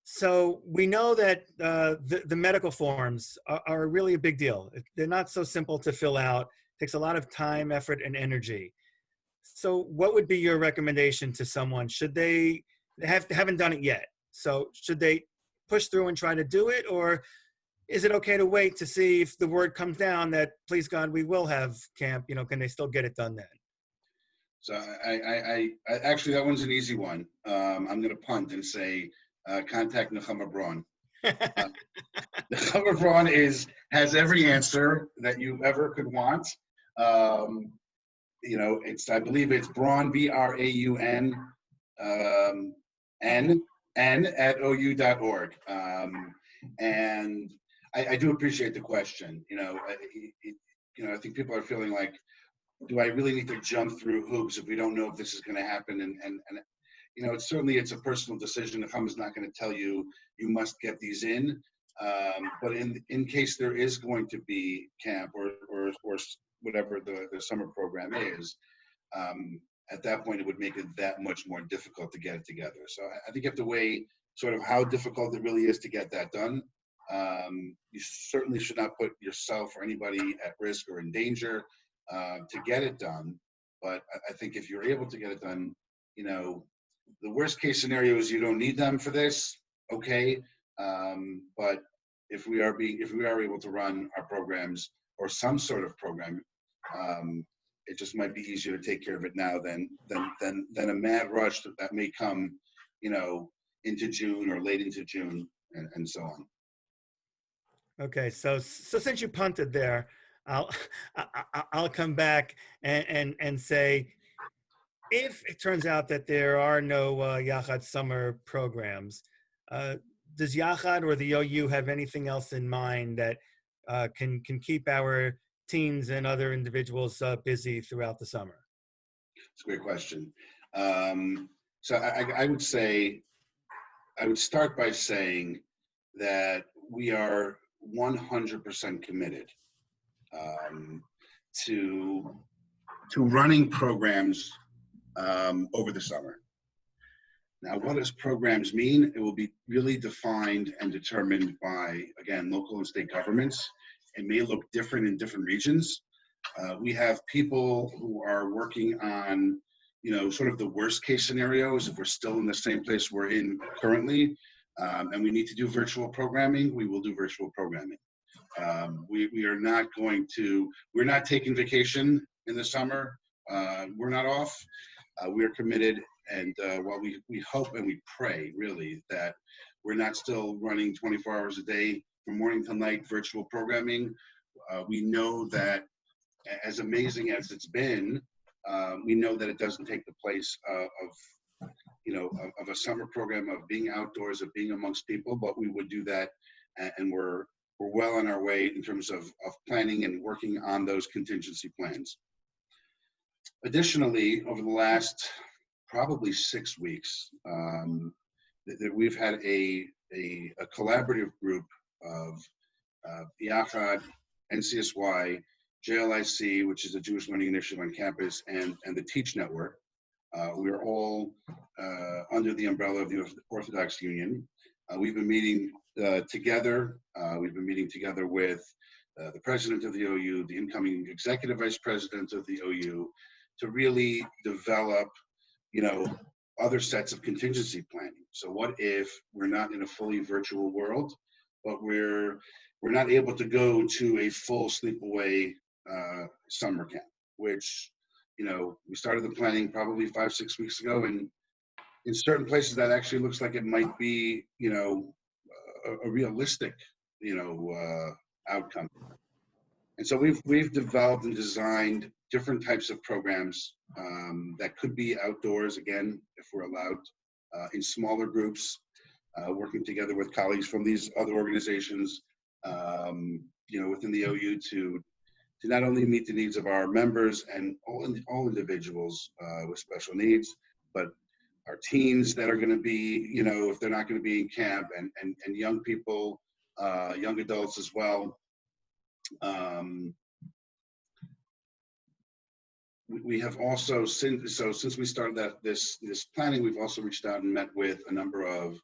so we know that the medical forms are really a big deal. They're not so simple to fill out. It takes a lot of time, effort, and energy. So what would be your recommendation to someone? Should they haven't done it yet? So should they push through and try to do it, or is it okay to wait to see if the word comes down that, please God, we will have camp? Can they still get it done then? So I actually, that one's an easy one. I'm going to punt and say contact Nechama Braun. Nechama Braun has every answer that you ever could want. I believe it's Braun, BRAUN, N at OU.org. And I do appreciate the question. I think people are feeling like, do I really need to jump through hoops if we don't know if this is going to happen? And it's a personal decision. Nechama is not going to tell you must get these in. But in case there is going to be camp or whatever the summer program is, at that point it would make it that much more difficult to get it together. So I think you have to weigh sort of how difficult it really is to get that done. You certainly should not put yourself or anybody at risk or in danger to get it done. But I think if you're able to get it done, the worst case scenario is you don't need them for this. Okay. But if we are able to run our programs or some sort of program, it just might be easier to take care of it now than a mad rush that may come, into June or late into June and so on. Okay, so since you punted there, I'll come back and say, if it turns out that there are no Yachad summer programs, does Yachad or the OU have anything else in mind that can keep our teams and other individuals busy throughout the summer? It's a great question. So I would say, I would start by saying that we are 100% committed to running programs over the summer. Now, what does programs mean? It will be really defined and determined by, again, local and state governments. It may look different in different regions. We have people who are working on, sort of the worst case scenarios. If we're still in the same place we're in currently, and we need to do virtual programming, we will do virtual programming. We are not we're not taking vacation in the summer. We're not off. We are committed, and while we hope and we pray, really, that we're not still running 24 hours a day from morning till night virtual programming. We know that, as amazing as it's been, we know that it doesn't take the place of a summer program, of being outdoors, of being amongst people, but we would do that, and we're well on our way in terms of planning and working on those contingency plans. Additionally, over the last probably 6 weeks, that we've had a collaborative group of Yachad, NCSY, JLIC, which is a Jewish Learning Initiative on campus, and the Teach Network. We're all under the umbrella of the Orthodox Union. We've been meeting together. We've been meeting together with the president of the OU, the incoming executive vice president of the OU, to really develop, other sets of contingency planning. So what if we're not in a fully virtual world, but we're not able to go to a full sleepaway summer camp, which, we started the planning probably 5-6 weeks ago, and in certain places that actually looks like it might be, a realistic, outcome. And so we've developed and designed different types of programs that could be outdoors, again, if we're allowed, in smaller groups, working together with colleagues from these other organizations, within the OU to not only meet the needs of our members and all individuals with special needs, but our teens that are going to be, if they're not going to be in camp, and young people, young adults as well. We have also, since we started this planning, we've also reached out and met with a number of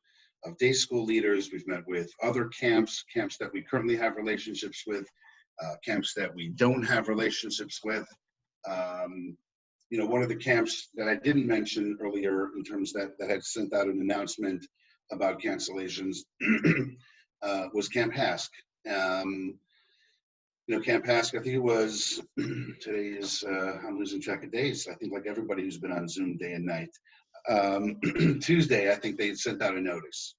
day school leaders. We've met with other camps that we currently have relationships with, camps that we don't have relationships with. One of the camps that I didn't mention earlier, in terms that had sent out an announcement about cancellations, was Camp Hask. Camp Hask, I think it was, today is, I'm losing track of days. I think like everybody who's been on Zoom day and night. Tuesday, I think they sent out a notice.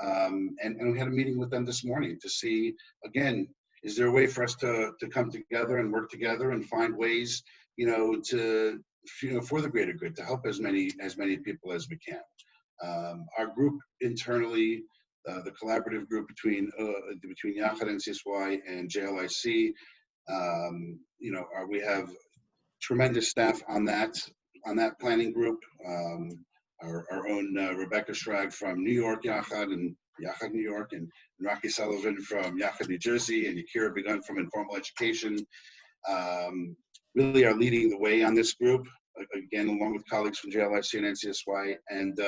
And we had a meeting with them this morning to see, again, is there a way for us to come together and work together and find ways, for the greater good, to help as many people as we can. Our group internally, the collaborative group between Yachad, NCSY, and JLIC, we have tremendous staff on that planning group. Our own Rebecca Schrag from New York Yachad, and Yachad New York, and Rocky Sullivan from Yachad New Jersey, and Yakira Begun from Informal Education, really are leading the way on this group, again, along with colleagues from JLIC and NCSY. And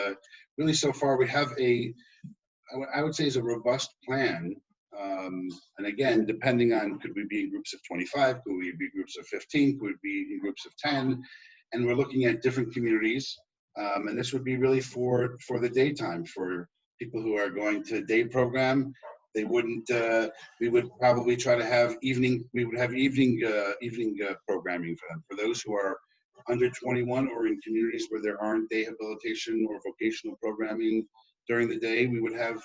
really, so far, we have I would say is a robust plan. And again, depending on, could we be in groups of 25? Could we be groups of 15? Could we be in groups of 10? And we're looking at different communities. And this would be really for the daytime, for people who are going to day program. They wouldn't, we would probably try to have evening programming for them. For those who are under 21 or in communities where there aren't day habilitation or vocational programming during the day, we would have,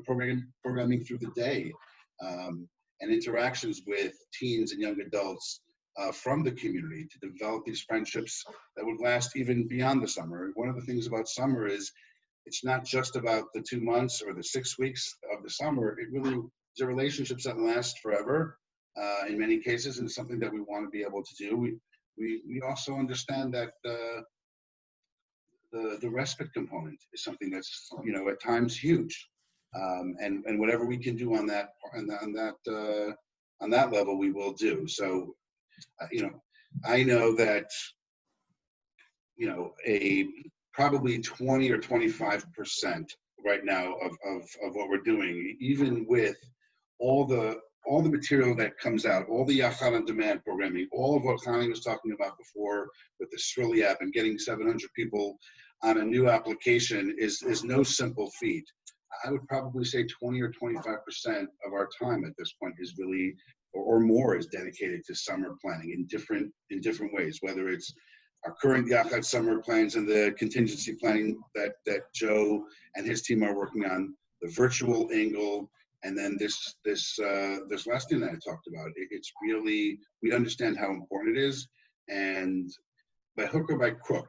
programming through the day, and interactions with teens and young adults from the community to develop these friendships that would last even beyond the summer. One of the things about summer is it's not just about the 2 months or the 6 weeks of the summer. It really is relationships that last forever in many cases, and it's something that we want to be able to do. We also understand that the respite component is something that's at times huge, and whatever we can do on that level, we will do. So I know that a probably 20 or 25% right now of what we're doing, even with all the material that comes out, all the Yachad on demand programming, all of what Connie was talking about before with the Shrilly app and getting 700 people on a new application is no simple feat. I would probably say 20 or 25% of our time at this point is really, or more, is dedicated to summer planning in different ways, whether it's our current Yachad summer plans and the contingency planning that Joe and his team are working on, the virtual angle, and then this last thing that I talked about. It's really, we understand how important it is, and by hook or by crook,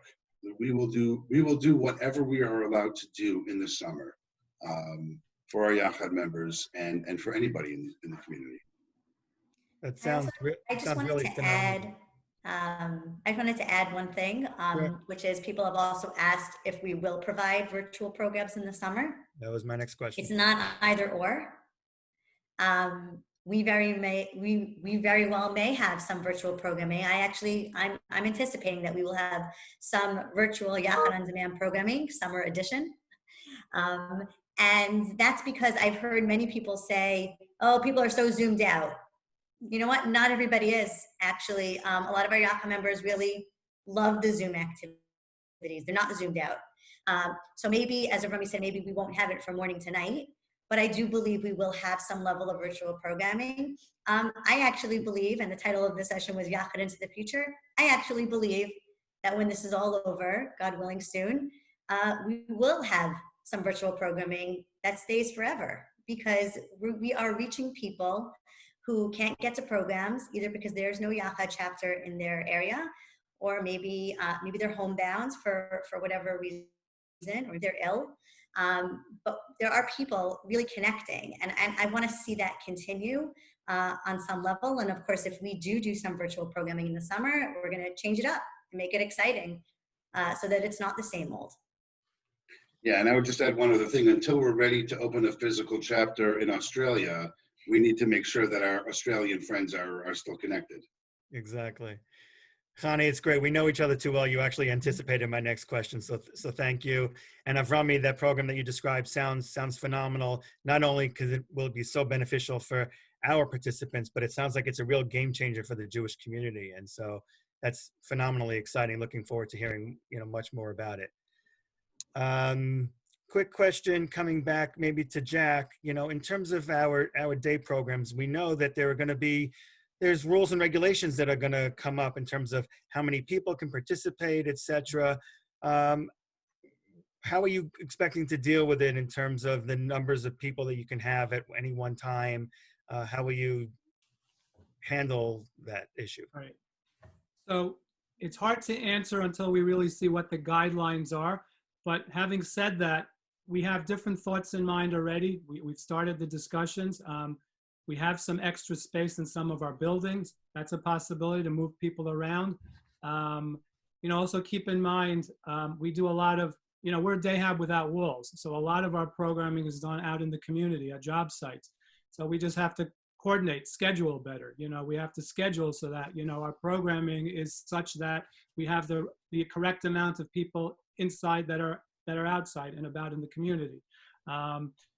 we will do whatever we are allowed to do in the summer for our Yachad members and for anybody in the community. That I also, sounds I just sounds wanted really to phenomenal. add, I wanted to add one thing, Sure. which is people have also asked if we will provide virtual programs in the summer. That was my next question. It's not either or. We very well may have some virtual programming. I'm anticipating that we will have some virtual Yachad on Demand programming, summer edition. And that's because I've heard many people say, oh, people are so zoomed out. You know what? Not everybody is, actually. A lot of our Yachad members really love the Zoom activities. They're not zoomed out. So maybe, as Avrami said, maybe we won't have it from morning to night, but I do believe we will have some level of virtual programming. I actually believe, and the title of this session was Yachad into the Future, I actually believe that when this is all over, God willing soon, we will have some virtual programming that stays forever, because we are reaching people who can't get to programs, either because there's no Yachad chapter in their area, or maybe they're homebound for whatever reason, or they're ill. But there are people really connecting, and I want to see that continue on some level. And of course, if we do some virtual programming in the summer, we're going to change it up and make it exciting so that it's not the same old. Yeah, and I would just add one other thing. Until we're ready to open a physical chapter in Australia, we need to make sure that our Australian friends are still connected. Exactly. Chani, it's great. We know each other too well. You actually anticipated my next question, so thank you. And Avrami, that program that you described sounds phenomenal. Not only because it will be so beneficial for our participants, but it sounds like it's a real game changer for the Jewish community. And so that's phenomenally exciting. Looking forward to hearing much more about it. Quick question coming back maybe to Jack. In terms of our day programs, we know that there's rules and regulations that are going to come up in terms of how many people can participate, etc. How are you expecting to deal with it in terms of the numbers of people that you can have at any one time? How will you handle that issue? Right. So it's hard to answer until we really see what the guidelines are. But having said that, we have different thoughts in mind already. We've started the discussions. We have some extra space in some of our buildings. That's a possibility to move people around. Also keep in mind, we do a lot of, we're a day hab without walls. So a lot of our programming is done out in the community at job sites. So we just have to coordinate, schedule better. We have to schedule so that, our programming is such that we have the correct amount of people inside that are outside and about in the community.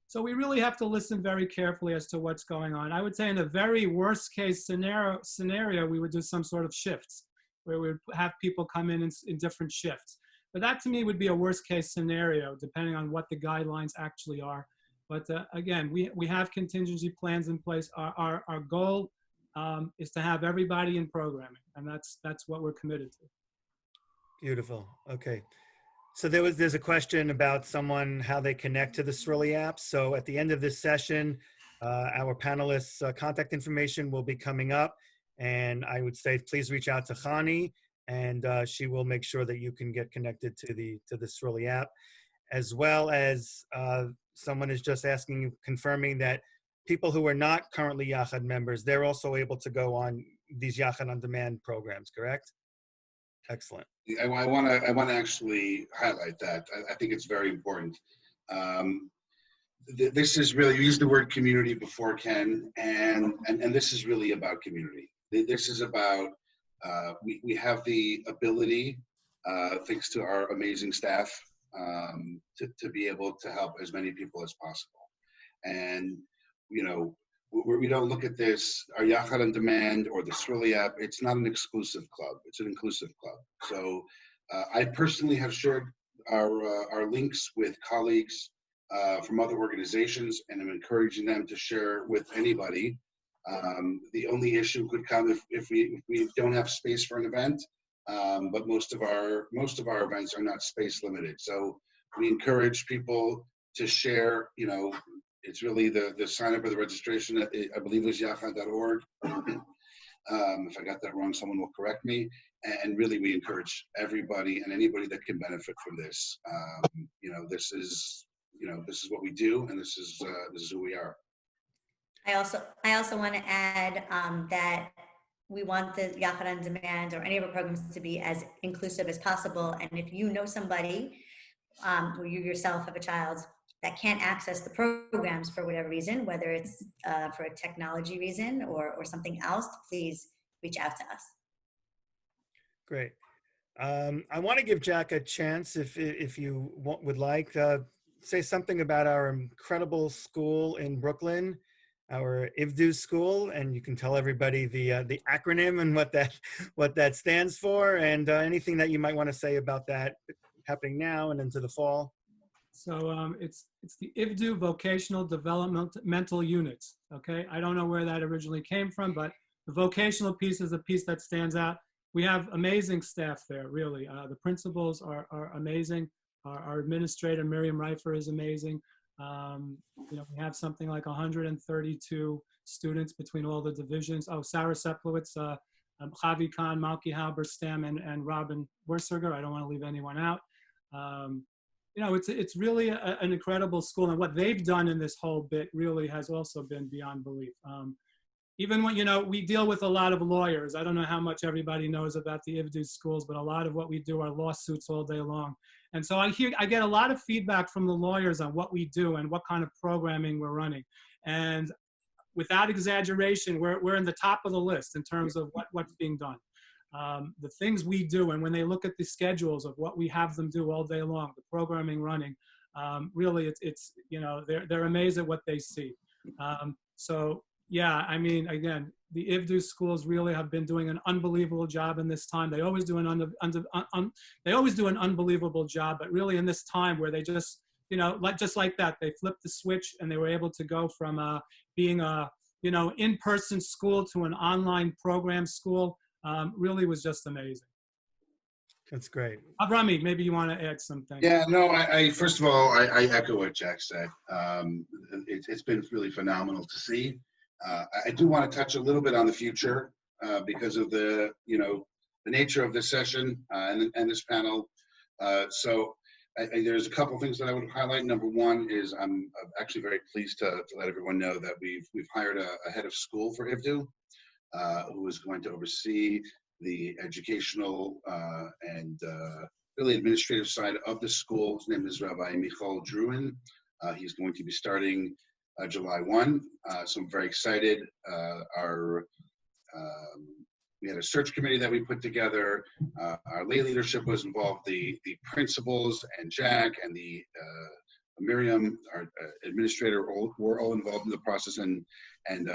So we really have to listen very carefully as to what's going on. I would say in a very worst case scenario, we would do some sort of shifts where we would have people come in different shifts. But that to me would be a worst case scenario, depending on what the guidelines actually are. But again, we have contingency plans in place. Our goal is to have everybody in programming, and that's what we're committed to. Beautiful. Okay. So there's a question about how they connect to the Sroli app. So at the end of this session, our panelists' contact information will be coming up, and I would say please reach out to Chani, and she will make sure that you can get connected to the Sroli app, as well as someone is just confirming that people who are not currently Yachad members, they're also able to go on these Yachad on Demand programs, correct? Excellent. I want to actually highlight that. I think it's very important. This is really, you used the word community before, Ken, and this is really about community. This is about, we have the ability, thanks to our amazing staff, to be able to help as many people as possible. And, we don't look at this, our Yachad on Demand or the Sroli app, it's not an exclusive club, it's an inclusive club. So I personally have shared our links with colleagues from other organizations, and I'm encouraging them to share with anybody. The only issue could come if we don't have space for an event, but most of our events are not space limited. So we encourage people to share. You know, it's really the sign up or the registration. I believe it was yachad.org. If I got that wrong, someone will correct me. And really, we encourage everybody and anybody that can benefit from this. This is what we do, and this is who we are. I also want to add that we want the Yachad on Demand or any of our programs to be as inclusive as possible. And if you know somebody, or you yourself have a child that can't access the programs for whatever reason, whether it's for a technology reason or something else, please reach out to us. Great. I want to give Jack a chance, if you would like, say something about our incredible school in Brooklyn, our IVDU school, and you can tell everybody the acronym and what that stands for, and anything that you might want to say about that happening now and into the fall. So it's the IVDU Vocational Developmental Units. Okay, I don't know where that originally came from, but the vocational piece is a piece that stands out. We have amazing staff there, really. The principals are amazing. Our administrator, Miriam Reifer, is amazing. We have something like 132 students between all the divisions. Oh, Sarah Seplowitz, Javi Khan, Malki Halberstam, and Robin Werserger. I don't want to leave anyone out. It's really an incredible school, and what they've done in this whole bit really has also been beyond belief. Even when, we deal with a lot of lawyers. I don't know how much everybody knows about the IVDU schools, but a lot of what we do are lawsuits all day long. And so I get a lot of feedback from the lawyers on what we do and what kind of programming we're running. And without exaggeration, we're in the top of the list in terms of what's being done. The things we do, and when they look at the schedules of what we have them do all day long, the programming running, really they're amazed at what they see. Yeah, I mean, again, the IVDU schools really have been doing an unbelievable job in this time. They always do an unbelievable job, but really in this time where they just, just like that, they flipped the switch and they were able to go from being a, in-person school to an online program school. Really was just amazing. That's great. Avrami, maybe you want to add something. Yeah, no, I first of all, I echo what Jack said. It's been really phenomenal to see. I do want to touch a little bit on the future because of the nature of this session and this panel. So there's a couple things that I would highlight. Number one is I'm actually very pleased to let everyone know that we've hired a head of school for IVDU who is going to oversee the educational and really administrative side of the school. His name is Rabbi Michal Druin. He's going to be starting July 1, so I'm very excited. We had a search committee that we put together. Our lay leadership was involved. The principals and Jack and the Miriam, our administrator, were all involved in the process, and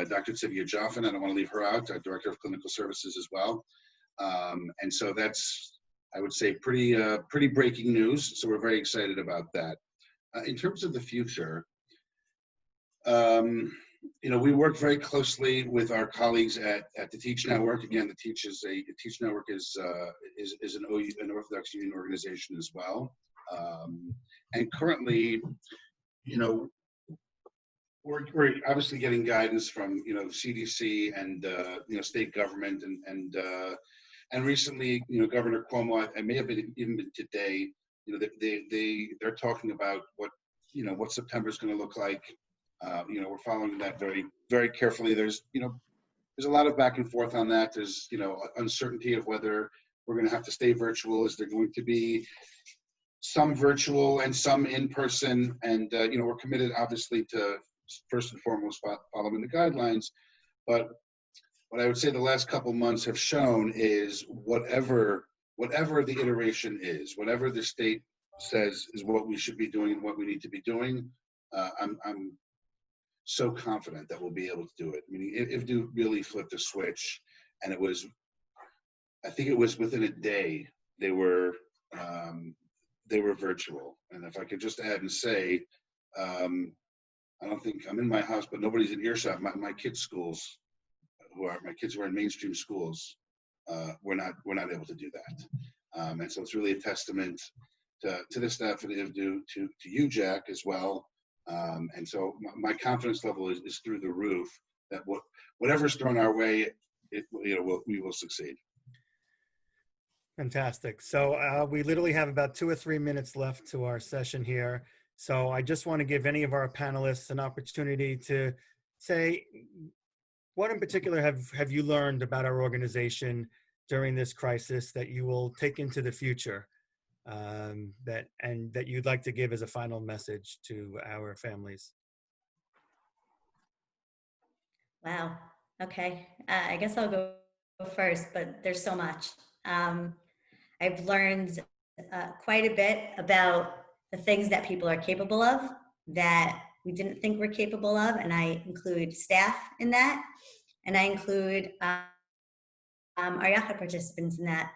Dr. Tzivia Joffin, I don't want to leave her out, our Director of Clinical Services as well. And so that's, I would say, pretty breaking news. So we're very excited about that. In terms of the future, we work very closely with our colleagues at the Teach Network. Again, the Teach Network is an Orthodox Union organization as well. And currently, we're obviously getting guidance from CDC and state government and recently Governor Cuomo, it may have been even today, they're talking about what September is going to look like. We're following that very, very carefully. There's a lot of back and forth on that. There's, uncertainty of whether we're going to have to stay virtual. Is there going to be some virtual and some in person? And, we're committed obviously to first and foremost following the guidelines. But what I would say the last couple months have shown is whatever the iteration is, whatever the state says is what we should be doing and what we need to be doing, I'm so confident that we'll be able to do it. Meaning, if you really flip the switch, and I think it was within a day they were virtual. And if I could just add and say, I don't think I'm in my house, but nobody's in earshot. My kids' schools, my kids who are in mainstream schools, we're not able to do that. And so it's really a testament to the staff and to you, Jack, as well. And so my confidence level is through the roof that whatever's thrown our way, we will succeed. Fantastic. So we literally have about 2 or 3 minutes left to our session here. So I just want to give any of our panelists an opportunity to say, what in particular have you learned about our organization during this crisis that you will take into the future, that you'd like to give as a final message to our families? Wow. Okay. I guess I'll go first, but there's so much. I've learned quite a bit about the things that people are capable of that we didn't think we're capable of, and I include staff in that, and I include our Yachad participants in that.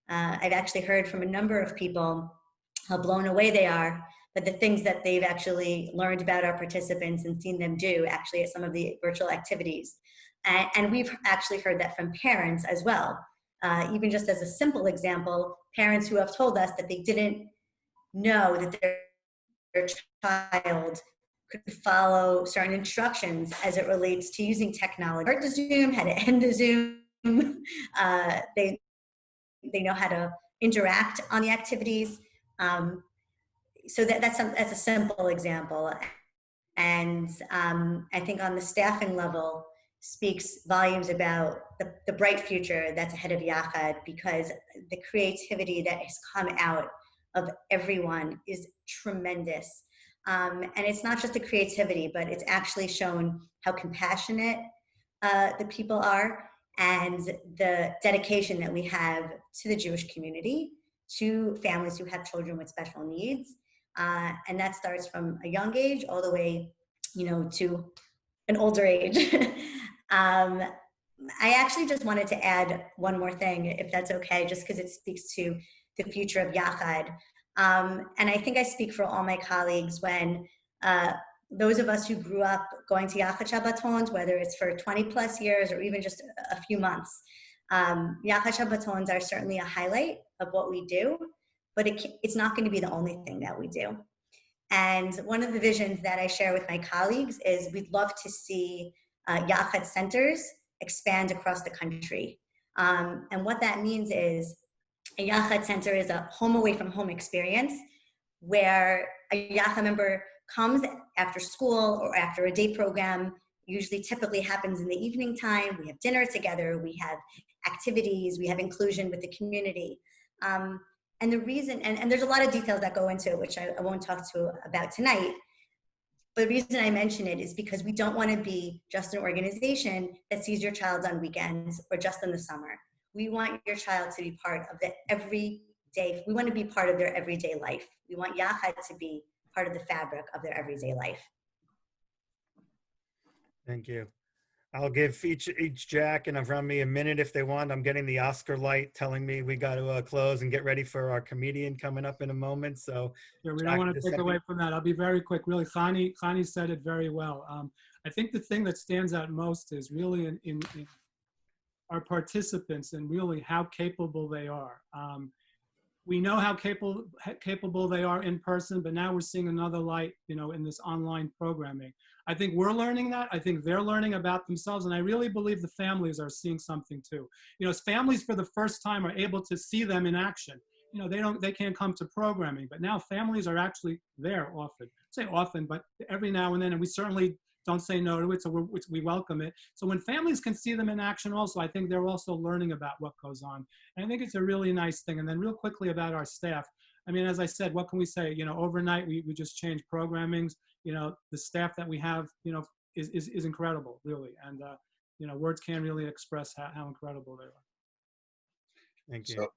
I've actually heard from a number of people how blown away they are, but the things that they've actually learned about our participants and seen them do actually at some of the virtual activities. And we've actually heard that from parents as well. Even just as a simple example, parents who have told us that they didn't know that their child could follow certain instructions as it relates to using technology. Start the Zoom, how to end the Zoom. They know how to interact on the activities. So that's a simple example. And I think on the staffing level, speaks volumes about the bright future that's ahead of Yachad, because the creativity that has come out of everyone is tremendous. And it's not just the creativity, but it's actually shown how compassionate the people are and the dedication that we have to the Jewish community, to families who have children with special needs. And that starts from a young age all the way, to an older age. I actually just wanted to add one more thing, if that's okay, just because it speaks to the future of Yachad. And I think I speak for all my colleagues when those of us who grew up going to Yachad Shabbatons, whether it's for 20 plus years or even just a few months, Yachad Shabbatons are certainly a highlight of what we do, but it's not going to be the only thing that we do. And one of the visions that I share with my colleagues is we'd love to see Yachad centers expand across the country. And what that means is a Yachad center is a home away from home experience where a Yachad member comes after school or after a day program. Usually typically happens in the evening time. We have dinner together, we have activities, we have inclusion with the community. And the reason, and there's a lot of details that go into it, which I won't talk about tonight, but the reason I mention it is because we don't want to be just an organization that sees your child on weekends or just in the summer. We want your child to be part of the everyday, we want to be part of their everyday life. We want Yachad to be part of the fabric of their everyday life. Thank you. I'll give each Jack and Avrami a minute if they want. I'm getting the Oscar light telling me we got to close and get ready for our comedian coming up in a moment. So yeah, we don't want to take away from that. I'll be very quick. Really, Khani said it very well. I think the thing that stands out most is really in our participants and really how capable they are. We know how capable they are in person, but now we're seeing another light, in this online programming. I think we're learning that. I think they're learning about themselves, and I really believe the families are seeing something too. Families for the first time are able to see them in action. They can't come to programming, but now families are actually there often. I say often, but every now and then, and we certainly don't say no to it, so we welcome it. So when families can see them in action also, I think they're also learning about what goes on. And I think it's a really nice thing. And then real quickly about our staff. I mean, as I said, what can we say? Overnight, we just changed programmings. The staff that we have, is incredible, really. And, words can't really express how incredible they are. Thank you. So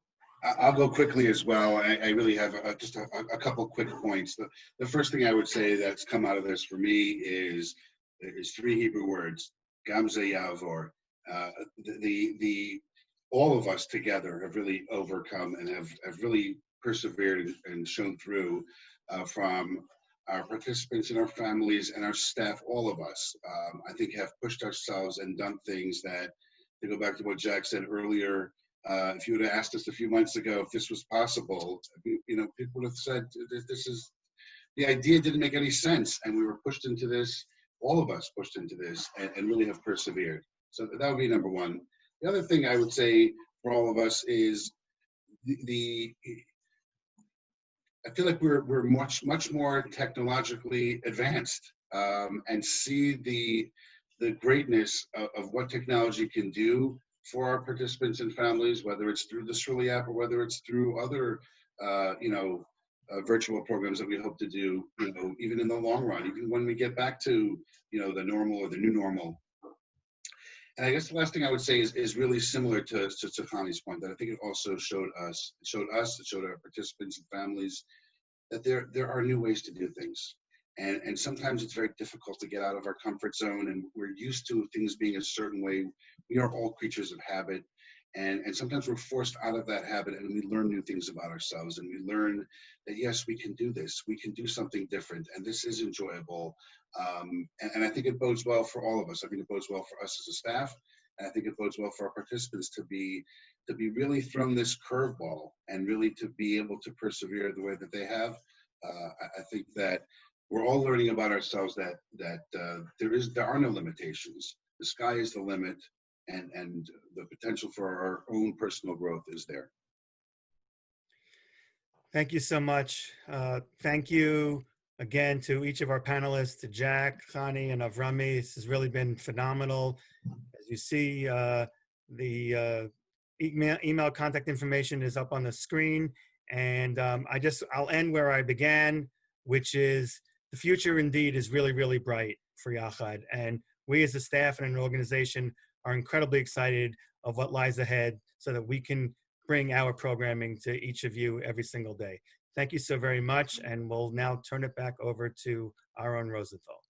I'll go quickly as well. I really have just a couple quick points. The first thing I would say that's come out of this for me is 3 Hebrew words, Gamze Yavor. All of us together have really overcome and have really persevered and shown through from our participants and our families and our staff, all of us, I think have pushed ourselves and done things that, to go back to what Jack said earlier, if you would have asked us a few months ago if this was possible, people would have said this is, the idea didn't make any sense, and we were pushed into this, all of us pushed into this, and really have persevered. So that would be number one. The other thing I would say for all of us is I feel like we're much more technologically advanced, and see the greatness of what technology can do for our participants and families, whether it's through the Sruli app or whether it's through other virtual programs that we hope to do, even in the long run, even when we get back to the normal or the new normal. And I guess the last thing I would say is really similar to Connie's point, that I think it also showed our participants and families that there are new ways to do things. And sometimes it's very difficult to get out of our comfort zone, and we're used to things being a certain way. We are all creatures of habit. And sometimes we're forced out of that habit, and we learn new things about ourselves, and we learn that, yes, we can do this. We can do something different, and this is enjoyable. And I think it bodes well for all of us. I think it bodes well for us as a staff, and I think it bodes well for our participants to be really thrown this curveball and really to be able to persevere the way that they have. I think that we're all learning about ourselves that there are no limitations. The sky is the limit. And the potential for our own personal growth is there. Thank you so much. Thank you again to each of our panelists, to Jack, Connie, and Avrami. This has really been phenomenal. As you see, the email contact information is up on the screen. And I'll end where I began, which is the future indeed is really, really bright for Yachad. And we as a staff and an organization are incredibly excited of what lies ahead so that we can bring our programming to each of you every single day. Thank you so very much, and we'll now turn it back over to Aaron Rosenthal.